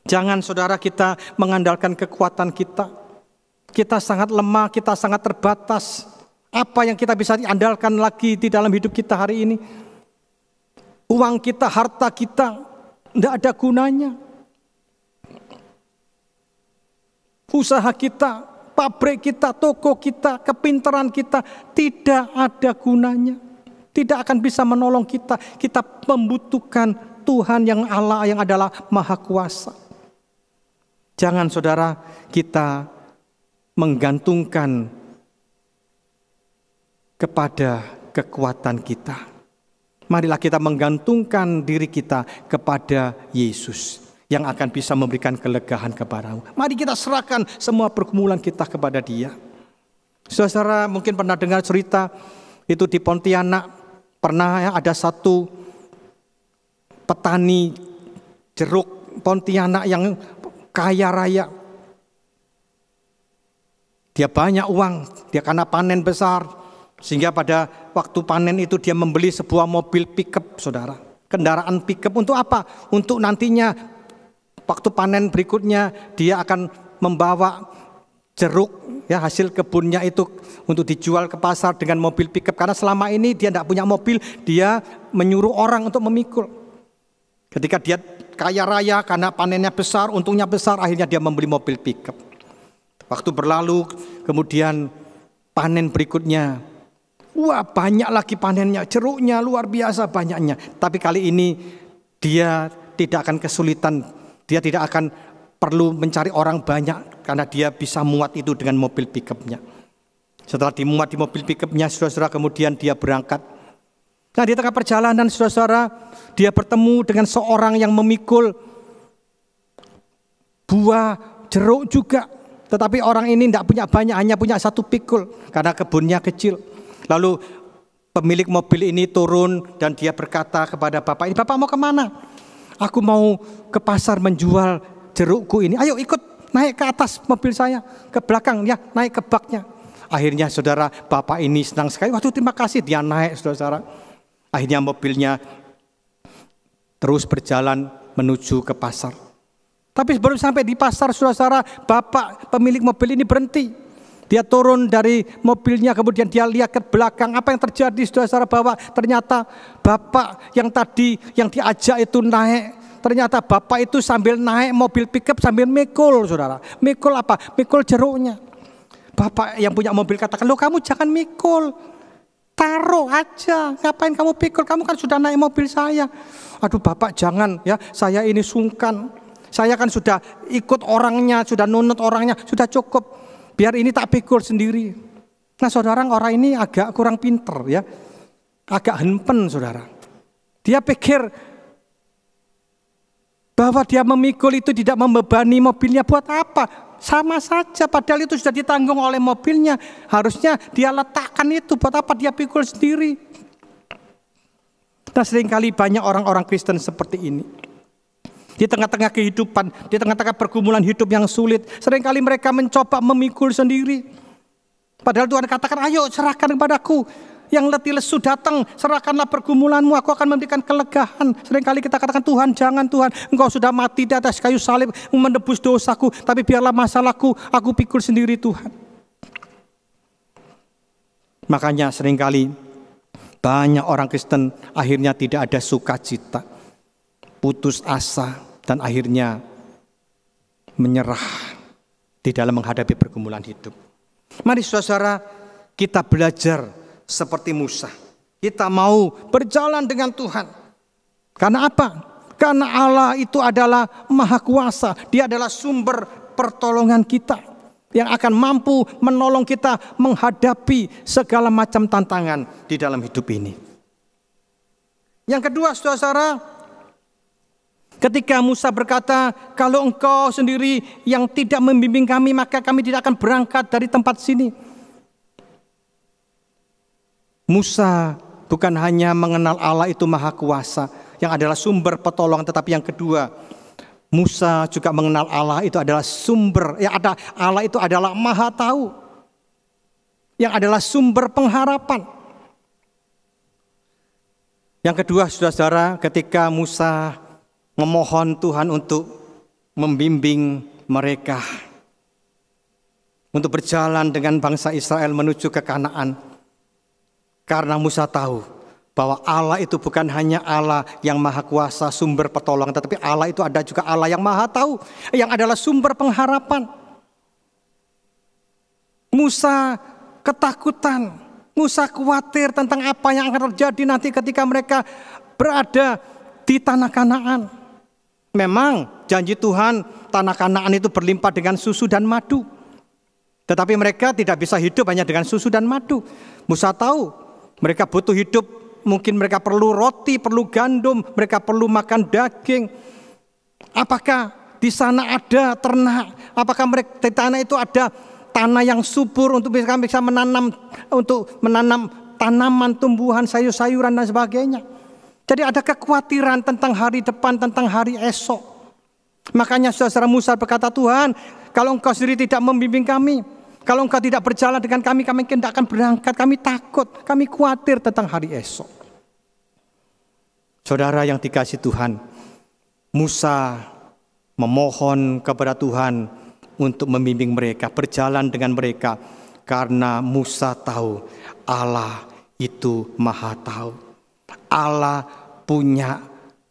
Jangan saudara kita mengandalkan kekuatan kita. Kita sangat lemah, kita sangat terbatas. Apa yang kita bisa diandalkan lagi di dalam hidup kita hari ini? Uang kita, harta kita, tidak ada gunanya. Usaha kita, pabrik kita, toko kita, kepintaran kita tidak ada gunanya. Tidak akan bisa menolong kita. Kita membutuhkan Tuhan yang Allah yang adalah Maha Kuasa. Jangan saudara kita menggantungkan kepada kekuatan kita. Marilah kita menggantungkan diri kita kepada Yesus yang akan bisa memberikan kelegaan kepadamu. Mari kita serahkan semua pergumulan kita kepada Dia. Saudara mungkin pernah dengar cerita itu di Pontianak, pernah ada satu petani jeruk Pontianak yang kaya raya. Dia banyak uang, dia karena panen besar. Sehingga pada waktu panen itu dia membeli sebuah mobil pickup, saudara. Kendaraan pickup untuk apa? Untuk nantinya waktu panen berikutnya dia akan membawa jeruk, ya, hasil kebunnya itu untuk dijual ke pasar dengan mobil pickup. Karena selama ini dia tidak punya mobil, dia menyuruh orang untuk memikul. Ketika dia kaya raya karena panennya besar, untungnya besar, akhirnya dia membeli mobil pickup. Waktu berlalu, kemudian panen berikutnya, wah banyak lagi panennya, jeruknya luar biasa banyaknya. Tapi kali ini dia tidak akan kesulitan, dia tidak akan perlu mencari orang banyak karena dia bisa muat itu dengan mobil pickupnya. Setelah dimuat di mobil pickupnya, saudara-saudara, kemudian dia berangkat. Nah di tengah perjalanan, saudara-saudara, dia bertemu dengan seorang yang memikul buah jeruk juga. Tetapi orang ini tidak punya banyak, hanya punya satu pikul karena kebunnya kecil. Lalu pemilik mobil ini turun dan dia berkata kepada bapak ini, "Bapak mau kemana?" "Aku mau ke pasar menjual jerukku ini." "Ayo ikut, naik ke atas mobil saya, ke belakang ya, naik ke baknya." Akhirnya saudara, bapak ini senang sekali. Waduh, terima kasih, dia naik, saudara. Akhirnya mobilnya terus berjalan menuju ke pasar. Tapi baru sampai di pasar, saudara, bapak pemilik mobil ini berhenti. Dia turun dari mobilnya, kemudian dia lihat ke belakang. Apa yang terjadi, saudara, bahwa ternyata bapak yang tadi yang diajak itu naik. Ternyata bapak itu sambil naik mobil pickup sambil mikul, saudara. Mikul apa? Mikul jeruknya. Bapak yang punya mobil katakan, "Loh, kamu jangan mikul. Taruh aja, ngapain kamu pikul? Kamu kan sudah naik mobil saya." "Aduh Bapak, jangan ya, saya ini sungkan. Saya kan sudah ikut orangnya, sudah nunut orangnya, sudah cukup. Biar ini tak pikul sendiri." Nah saudara, orang ini agak kurang pinter ya, agak hempen, saudara. Dia pikir Bahwa dia memikul itu tidak membebani mobilnya, buat apa? Sama saja, padahal itu sudah ditanggung oleh mobilnya. Harusnya dia letakkan itu, buat apa dia pikul sendiri? Nah, seringkali banyak orang-orang Kristen seperti ini. Di tengah-tengah kehidupan, di tengah-tengah pergumulan hidup yang sulit, seringkali mereka mencoba memikul sendiri. Padahal Tuhan katakan, ayo serahkan kepadaku. Yang letih lesu datang, serahkanlah pergumulanmu, aku akan memberikan kelegaan. Seringkali kita katakan, Tuhan jangan Tuhan, Engkau sudah mati di atas kayu salib menebus dosaku, tapi biarlah masalahku, aku pikul sendiri Tuhan. Makanya seringkali banyak orang Kristen akhirnya tidak ada sukacita, putus asa, dan akhirnya menyerah di dalam menghadapi pergumulan hidup. Mari saudara, kita belajar seperti Musa. Kita mau berjalan dengan Tuhan. Karena apa? Karena Allah itu adalah Maha Kuasa. Dia adalah sumber pertolongan kita, yang akan mampu menolong kita menghadapi segala macam tantangan di dalam hidup ini. Yang kedua, saudara, ketika Musa berkata, kalau engkau sendiri yang tidak membimbing kami, maka kami tidak akan berangkat dari tempat sini. Musa bukan hanya mengenal Allah itu Maha Kuasa, yang adalah sumber pertolongan, tetapi yang kedua, Musa juga mengenal Allah itu adalah sumber, Allah itu adalah Maha Tahu, yang adalah sumber pengharapan. Yang kedua, saudara, ketika Musa memohon Tuhan untuk membimbing mereka untuk berjalan dengan bangsa Israel menuju ke Kanaan. Karena Musa tahu bahwa Allah itu bukan hanya Allah yang Maha Kuasa, sumber pertolongan, tetapi Allah itu ada juga Allah yang Maha Tahu, yang adalah sumber pengharapan. Musa ketakutan, Musa khawatir tentang apa yang akan terjadi nanti ketika mereka berada di tanah Kanaan. Memang janji Tuhan, tanah Kanaan itu berlimpah dengan susu dan madu. Tetapi mereka tidak bisa hidup hanya dengan susu dan madu. Musa tahu mereka butuh hidup, mungkin mereka perlu roti, perlu gandum, mereka perlu makan daging. Apakah di sana ada ternak? Apakah mereka di tanah itu ada tanah yang subur untuk bisa menanam tanaman, tumbuhan, sayur-sayuran dan sebagainya? Jadi ada kekhawatiran tentang hari depan, tentang hari esok. Makanya saudara Musa berkata, Tuhan, kalau Engkau sendiri tidak membimbing kami, kalau Engkau tidak berjalan dengan kami tidak akan berangkat. Kami takut, kami khawatir tentang hari esok. Saudara yang dikasihi Tuhan, Musa memohon kepada Tuhan untuk membimbing mereka, berjalan dengan mereka. Karena Musa tahu Allah itu Maha Tahu. Allah punya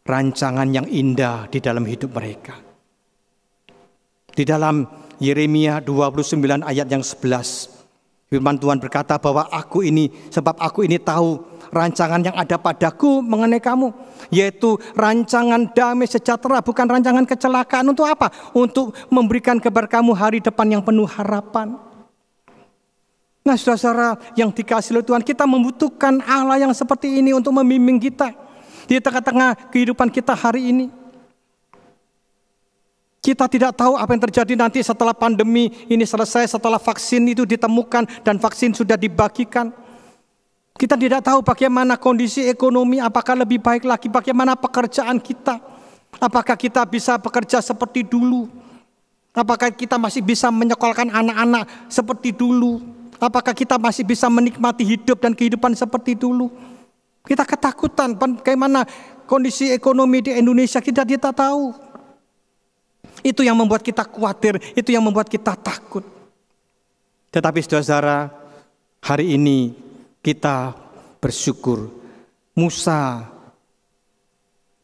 rancangan yang indah di dalam hidup mereka. Di dalam Yeremia 29 ayat yang 11, firman Tuhan berkata bahwa sebab aku ini tahu rancangan yang ada padaku mengenai kamu, yaitu rancangan damai sejahtera, bukan rancangan kecelakaan. Untuk apa? Untuk memberikan kepada kamu hari depan yang penuh harapan. Nah, saudara yang dikasihi oleh Tuhan, kita membutuhkan Allah yang seperti ini untuk membimbing kita di tengah-tengah kehidupan kita hari ini. Kita tidak tahu apa yang terjadi nanti setelah pandemi ini selesai, setelah vaksin itu ditemukan dan vaksin sudah dibagikan. Kita tidak tahu bagaimana kondisi ekonomi, apakah lebih baik lagi, bagaimana pekerjaan kita. Apakah kita bisa bekerja seperti dulu? Apakah kita masih bisa menyekolahkan anak-anak seperti dulu? Apakah kita masih bisa menikmati hidup dan kehidupan seperti dulu? Kita ketakutan bagaimana kondisi ekonomi di Indonesia, kita tidak tahu. Itu yang membuat kita khawatir, itu yang membuat kita takut. Tetapi saudara, hari ini kita bersyukur Musa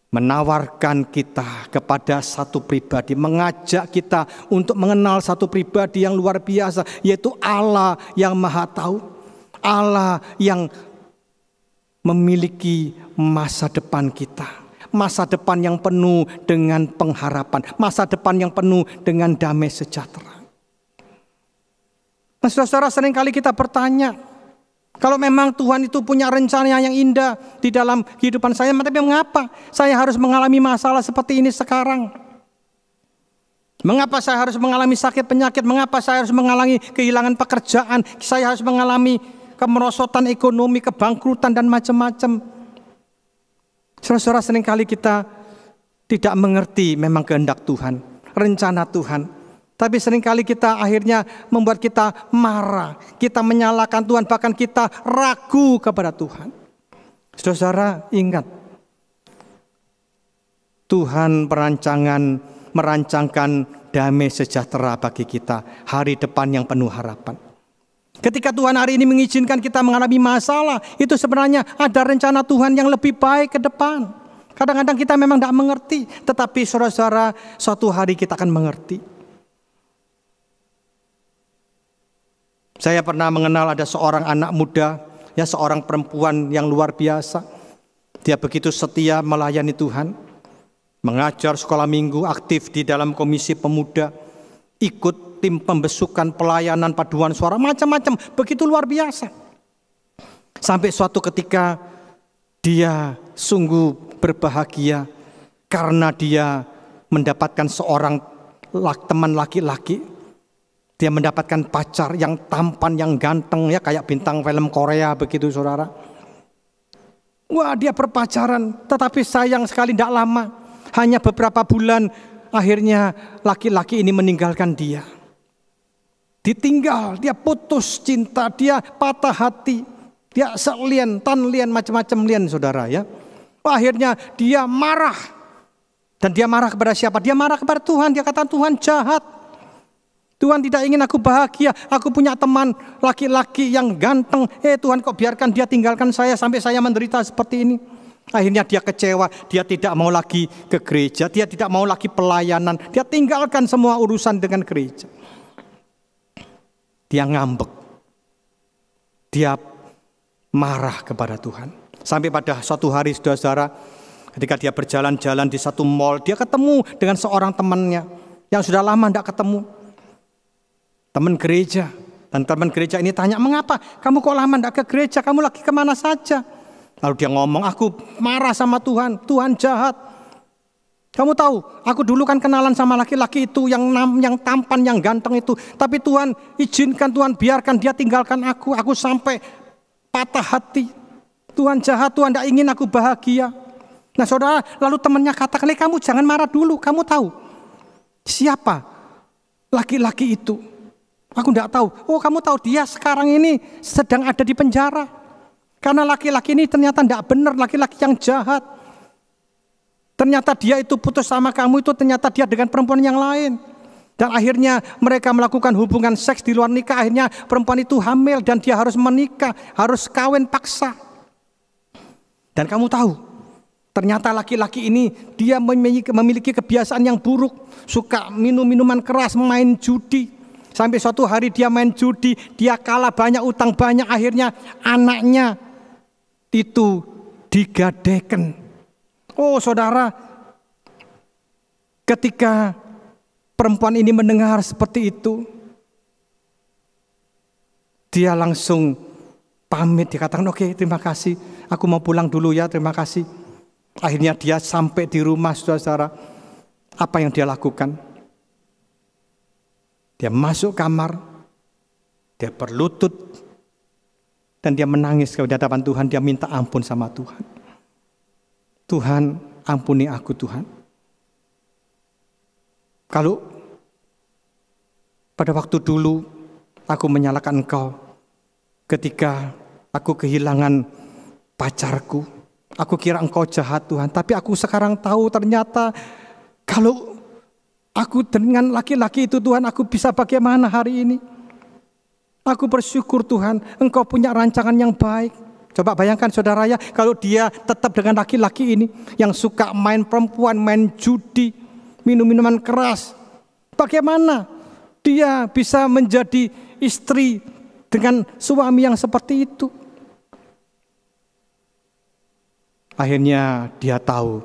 menawarkan kita kepada satu pribadi, mengajak kita untuk mengenal satu pribadi yang luar biasa, yaitu Allah yang Maha Tahu, Allah yang memiliki masa depan kita. Masa depan yang penuh dengan pengharapan, masa depan yang penuh dengan damai sejahtera. Nah, saudara, seringkali kita bertanya, Kalau memang Tuhan itu punya rencana yang indah di dalam kehidupan saya, tapi mengapa saya harus mengalami masalah seperti ini sekarang? Mengapa saya harus mengalami sakit penyakit? Mengapa saya harus mengalami kehilangan pekerjaan? Saya harus mengalami kemerosotan ekonomi, kebangkrutan dan macam-macam. Saudara-saudara, seringkali kita tidak mengerti memang kehendak Tuhan, rencana Tuhan. Tapi seringkali kita akhirnya membuat kita marah, kita menyalahkan Tuhan, bahkan kita ragu kepada Tuhan. Saudara-saudara, ingat, Tuhan merancangkan damai sejahtera bagi kita, hari depan yang penuh harapan. Ketika Tuhan hari ini mengizinkan kita mengalami masalah, itu sebenarnya ada rencana Tuhan yang lebih baik ke depan. Kadang-kadang kita memang tidak mengerti, tetapi saudara-saudara, suatu hari kita akan mengerti. Saya pernah mengenal ada seorang anak muda, seorang perempuan yang luar biasa. Dia begitu setia melayani Tuhan, mengajar sekolah minggu, aktif di dalam komisi pemuda, ikut tim pembesukan pelayanan paduan suara, macam-macam, begitu luar biasa. Sampai suatu ketika dia sungguh berbahagia karena dia mendapatkan seorang teman laki-laki. Dia mendapatkan pacar yang tampan, yang ganteng, kayak bintang film Korea begitu, saudara. Wah, dia berpacaran, tetapi sayang sekali tidak lama. Hanya beberapa bulan, akhirnya laki-laki ini meninggalkan dia. Ditinggal, dia putus cinta, dia patah hati. Dia selien, tanlien, macam-macam lien, saudara ya. Akhirnya dia marah. Dan dia marah kepada siapa? Dia marah kepada Tuhan. Dia kata Tuhan jahat. Tuhan tidak ingin aku bahagia. Aku punya teman laki-laki yang ganteng. Tuhan kok biarkan dia tinggalkan saya sampai saya menderita seperti ini. Akhirnya dia kecewa. Dia tidak mau lagi ke gereja. Dia tidak mau lagi pelayanan. Dia tinggalkan semua urusan dengan gereja. Dia ngambek. Dia marah kepada Tuhan. Sampai pada suatu hari, saudara-saudara, ketika dia berjalan-jalan di satu mall, dia ketemu dengan seorang temannya yang sudah lama tidak ketemu. Teman gereja. Dan teman gereja ini tanya, mengapa kamu kok lama tidak ke gereja? Kamu lagi kemana saja? Lalu dia ngomong, aku marah sama Tuhan. Tuhan jahat. Kamu tahu, aku dulu kan kenalan sama laki-laki itu yang tampan, yang ganteng itu. Tapi Tuhan izinkan, Tuhan biarkan dia tinggalkan aku. Aku sampai patah hati. Tuhan jahat, Tuhan tidak ingin aku bahagia. Nah saudara, lalu temannya katakan, kamu jangan marah dulu. Kamu tahu siapa laki-laki itu? Aku tidak tahu. Oh, kamu tahu dia sekarang ini sedang ada di penjara. Karena laki-laki ini ternyata tidak benar, laki-laki yang jahat. Ternyata dia itu putus sama kamu itu ternyata dia dengan perempuan yang lain. Dan akhirnya mereka melakukan hubungan seks di luar nikah. Akhirnya perempuan itu hamil dan dia harus menikah, harus kawin paksa. Dan kamu tahu, ternyata laki-laki ini dia memiliki kebiasaan yang buruk. Suka minum minuman keras, main judi. Sampai suatu hari dia main judi, dia kalah banyak, utang banyak, akhirnya anaknya itu digadaikan. Oh saudara, ketika perempuan ini mendengar seperti itu, dia langsung pamit, dia katakan oke, terima kasih, aku mau pulang dulu ya, terima kasih. Akhirnya dia sampai di rumah, saudara-saudara, apa yang dia lakukan? Dia masuk kamar, dia berlutut, dan dia menangis ke hadapan Tuhan. Dia minta ampun sama Tuhan. Tuhan, ampuni aku Tuhan. Kalau pada waktu dulu aku menyalahkan Engkau ketika aku kehilangan pacarku, aku kira Engkau jahat Tuhan. Tapi aku sekarang tahu ternyata kalau aku dengan laki-laki itu Tuhan, aku bisa bagaimana hari ini? Aku bersyukur Tuhan, Engkau punya rancangan yang baik. Coba bayangkan saudara ya, kalau dia tetap dengan laki-laki ini yang suka main perempuan, main judi, minum minuman keras. Bagaimana dia bisa menjadi istri dengan suami yang seperti itu? Akhirnya dia tahu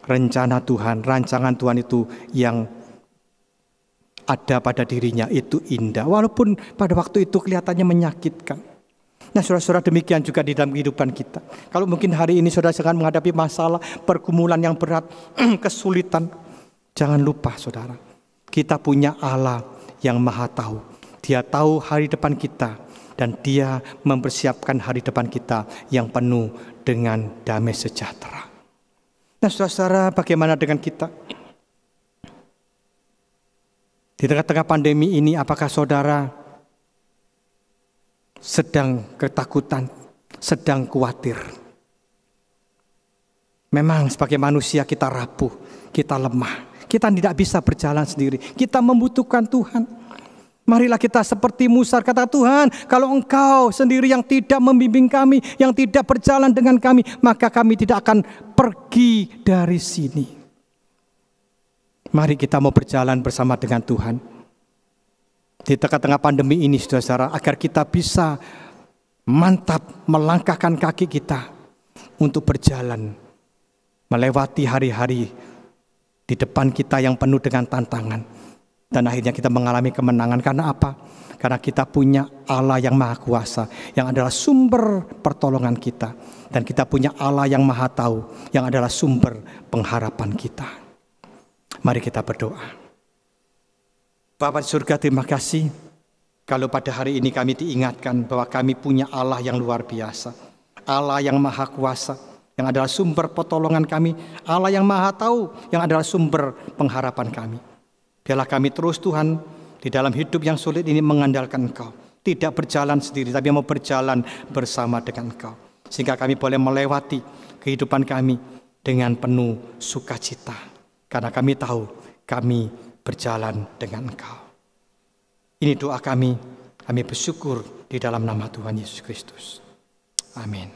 rencana Tuhan, rancangan Tuhan itu yang ada pada dirinya itu indah. Walaupun pada waktu itu kelihatannya menyakitkan. Nah saudara-saudara, demikian juga di dalam kehidupan kita. Kalau mungkin hari ini saudara sedang menghadapi masalah, pergumulan yang berat, kesulitan, jangan lupa saudara, kita punya Allah yang maha tahu. Dia tahu hari depan kita, dan Dia mempersiapkan hari depan kita yang penuh dengan damai sejahtera. Nah saudara-saudara, bagaimana dengan kita? Di tengah-tengah pandemi ini, apakah saudara sedang ketakutan, sedang khawatir? Memang sebagai manusia kita rapuh, kita lemah, kita tidak bisa berjalan sendiri, kita membutuhkan Tuhan. Marilah kita seperti Musa, kata Tuhan, kalau Engkau sendiri yang tidak membimbing kami, yang tidak berjalan dengan kami, maka kami tidak akan pergi dari sini. Mari kita mau berjalan bersama dengan Tuhan. Di tengah-tengah pandemi ini saudara-saudara, agar kita bisa mantap melangkahkan kaki kita untuk berjalan, melewati hari-hari di depan kita yang penuh dengan tantangan. Dan akhirnya kita mengalami kemenangan. Karena apa? Karena kita punya Allah yang maha kuasa, yang adalah sumber pertolongan kita. Dan kita punya Allah yang maha tahu, yang adalah sumber pengharapan kita. Mari kita berdoa. Bapa di surga, terima kasih kalau pada hari ini kami diingatkan bahwa kami punya Allah yang luar biasa, Allah yang maha kuasa, yang adalah sumber pertolongan kami, Allah yang maha tahu, yang adalah sumber pengharapan kami. Biarlah kami terus Tuhan di dalam hidup yang sulit ini mengandalkan Engkau, tidak berjalan sendiri tapi mau berjalan bersama dengan Engkau, sehingga kami boleh melewati kehidupan kami dengan penuh sukacita. Karena kami tahu kami berjalan dengan Engkau. Ini doa kami bersyukur di dalam nama Tuhan Yesus Kristus. Amin.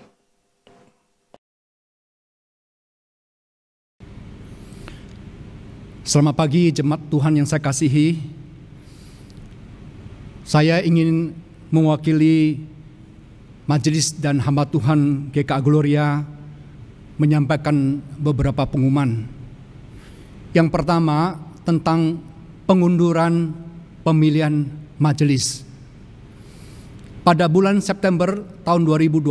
Selamat pagi jemaat Tuhan yang saya kasihi. Saya ingin mewakili majelis dan hamba Tuhan GKA Gloria menyampaikan beberapa pengumuman. Yang pertama tentang pengunduran pemilihan majelis. Pada bulan September tahun 2020,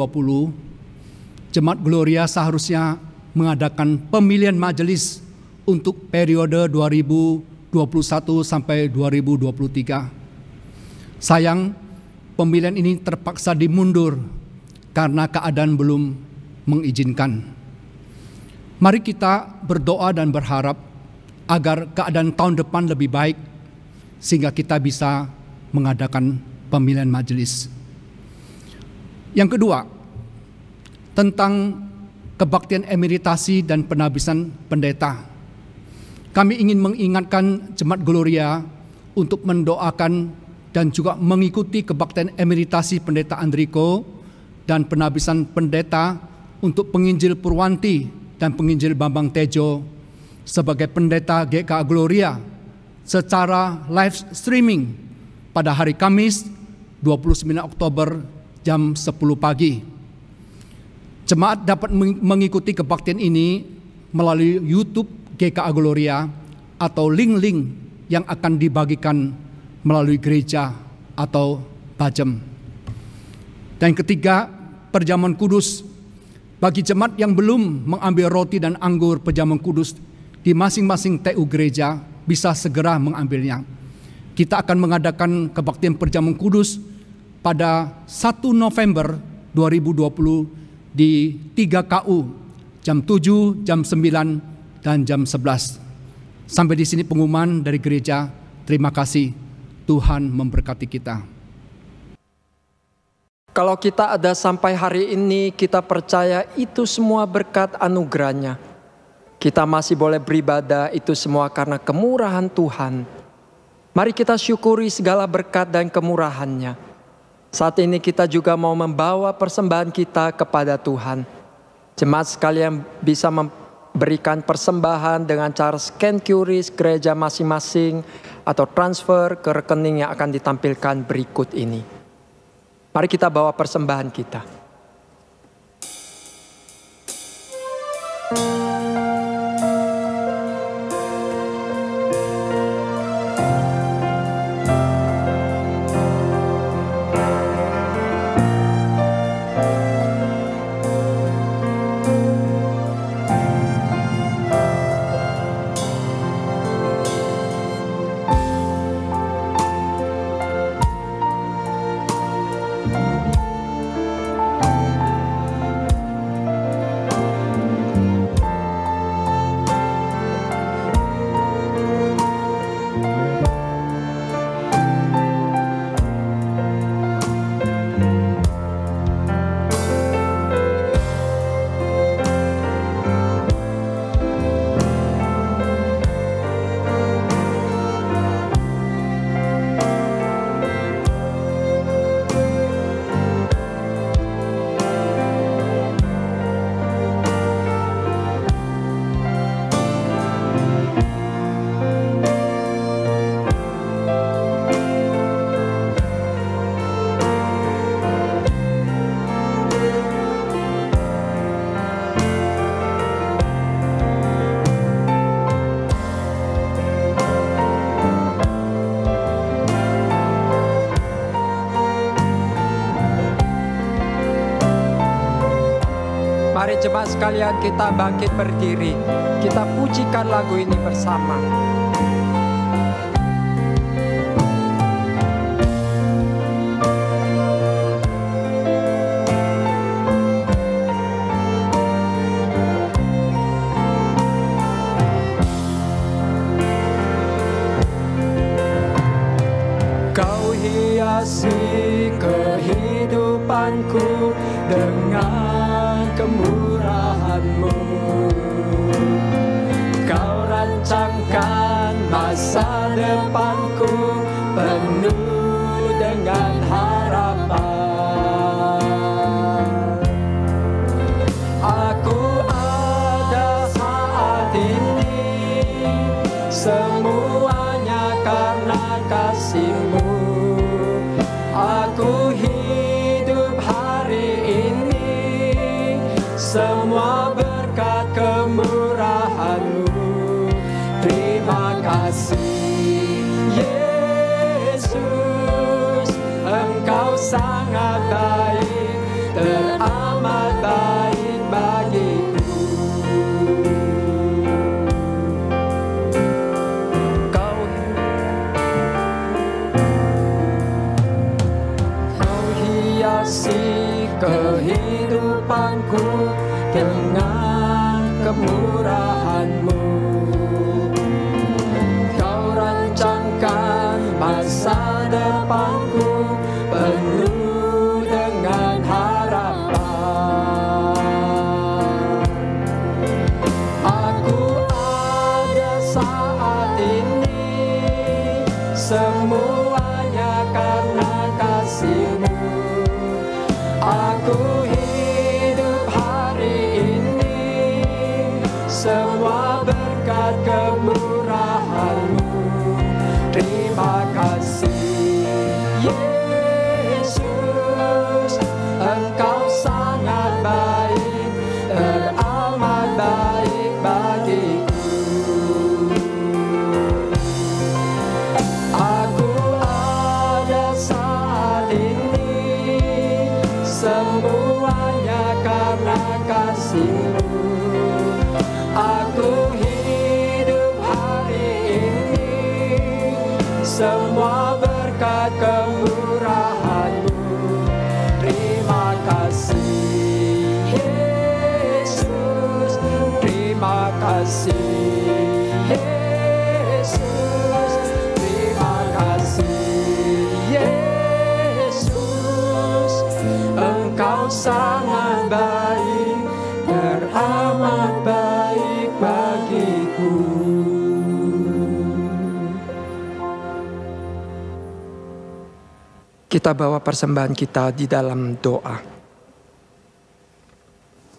Jemaat Gloria seharusnya mengadakan pemilihan majelis untuk periode 2021 sampai 2023. Sayang, pemilihan ini terpaksa dimundur karena keadaan belum mengizinkan. Mari kita berdoa dan berharap agar keadaan tahun depan lebih baik, sehingga kita bisa mengadakan pemilihan majelis. Yang kedua, tentang kebaktian emeritasi dan penabisan pendeta. Kami ingin mengingatkan Jemaat Gloria untuk mendoakan dan juga mengikuti kebaktian emeritasi Pendeta Andriko dan penabisan pendeta untuk penginjil Purwanti dan penginjil Bambang Tejo sebagai pendeta GKA Gloria secara live streaming pada hari Kamis 29 Oktober jam 10 pagi. Jemaat dapat mengikuti kebaktian ini melalui YouTube GKA Gloria atau link-link yang akan dibagikan melalui gereja atau Bajem. Dan ketiga, perjamuan kudus. Bagi jemaat yang belum mengambil roti dan anggur perjamuan kudus di masing-masing TU gereja, bisa segera mengambilnya. Kita akan mengadakan kebaktian perjamuan kudus pada 1 November 2020 di 3 KU, jam 7, jam 9, dan jam 11. Sampai di sini pengumuman dari gereja. Terima kasih. Tuhan memberkati kita. Kalau kita ada sampai hari ini, kita percaya itu semua berkat anugerahnya. Kita masih boleh beribadah, itu semua karena kemurahan Tuhan. Mari kita syukuri segala berkat dan kemurahannya. Saat ini kita juga mau membawa persembahan kita kepada Tuhan. Jemaat sekalian bisa memberikan persembahan dengan cara scan QRIS gereja masing-masing atau transfer ke rekening yang akan ditampilkan berikut ini. Mari kita bawa persembahan kita. jemaat sekalian, kita bangkit berdiri. Kita pujikan lagu ini bersama. Kau hiasi kehidupanku dengan kemurahan-Mu. Kau rancangkan masa depanku penuh dengan harapan. Aku ada saat ini, semuanya karena kasih-Mu. Aku hidup hari ini, semua berkat kemurahan-Mu. Terima kasih Yesus, Engkau sangat baik, teramat baik bagiku. Kau hiasi kehidupanku dengan kemurahan-Mu. Kau rancangkan masa depanku penuh dengan harapan. Aku ada saat ini, semuanya karena kasih-Mu. Aku hidup hari ini, semua berkat kemurahan-Mu. Terima kasih Yesus, Engkau sangat baik, teramat baik bagiku. Aku ada saat ini, semuanya karena kasih-Mu. Aku hidup hari ini, semua berkat kemurahan-Mu. Terima kasih Yesus, terima kasih Yesus, terima kasih Yesus, Engkau sangat baik, teramat baik bagiku. Kita bawa persembahan kita di dalam doa.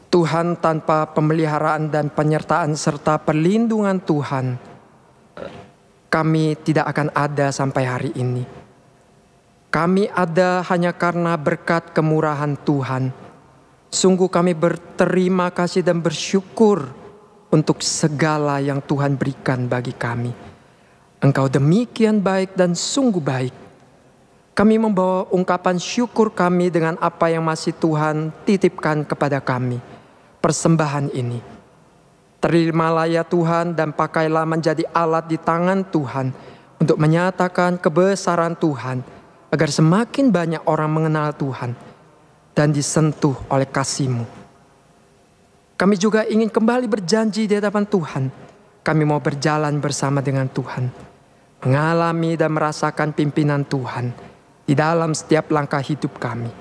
Tuhan, tanpa pemeliharaan dan penyertaan serta perlindungan Tuhan, kami tidak akan ada sampai hari ini. Kami ada hanya karena berkat kemurahan Tuhan. Sungguh kami berterima kasih dan bersyukur untuk segala yang Tuhan berikan bagi kami. Engkau demikian baik dan sungguh baik. Kami membawa ungkapan syukur kami dengan apa yang masih Tuhan titipkan kepada kami. Persembahan ini, terimalah ya Tuhan, dan pakailah menjadi alat di tangan Tuhan untuk menyatakan kebesaran Tuhan, agar semakin banyak orang mengenal Tuhan dan disentuh oleh kasih-Mu. Kami juga ingin kembali berjanji di hadapan Tuhan. Kami mau berjalan bersama dengan Tuhan, mengalami dan merasakan pimpinan Tuhan di dalam setiap langkah hidup kami.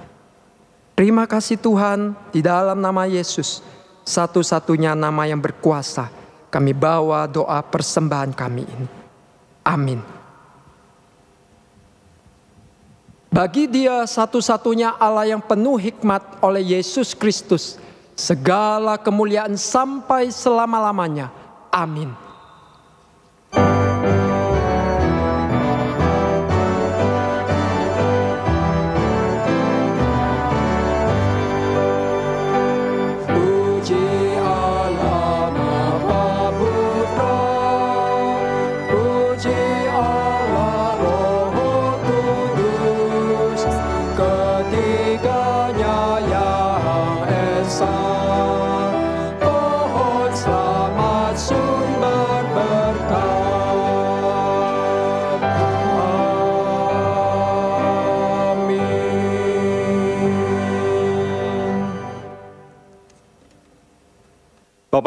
Terima kasih Tuhan, di dalam nama Yesus, satu-satunya nama yang berkuasa, kami bawa doa persembahan kami ini. Amin. Bagi Dia satu-satunya Allah yang penuh hikmat oleh Yesus Kristus, segala kemuliaan sampai selama-lamanya. Amin.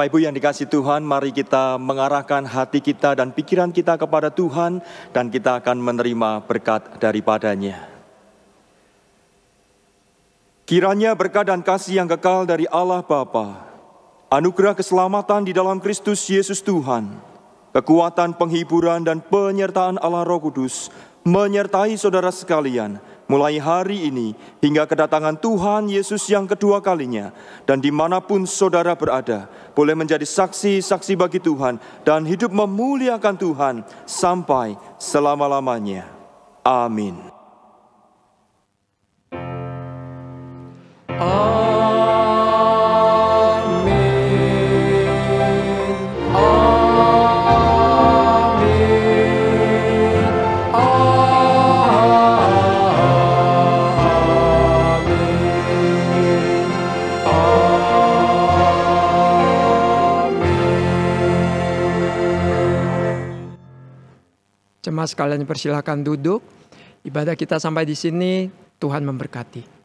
Bapak Ibu yang dikasihi Tuhan, mari kita mengarahkan hati kita dan pikiran kita kepada Tuhan dan kita akan menerima berkat daripadanya. Kiranya berkat dan kasih yang kekal dari Allah Bapa, anugerah keselamatan di dalam Kristus Yesus Tuhan, kekuatan penghiburan dan penyertaan Allah Roh Kudus menyertai saudara sekalian, mulai hari ini hingga kedatangan Tuhan Yesus yang kedua kalinya, dan dimanapun saudara berada, boleh menjadi saksi-saksi bagi Tuhan dan hidup memuliakan Tuhan sampai selama-lamanya. Amin. Jemaat sekalian, persilakan duduk. Ibadah kita sampai di sini. Tuhan memberkati.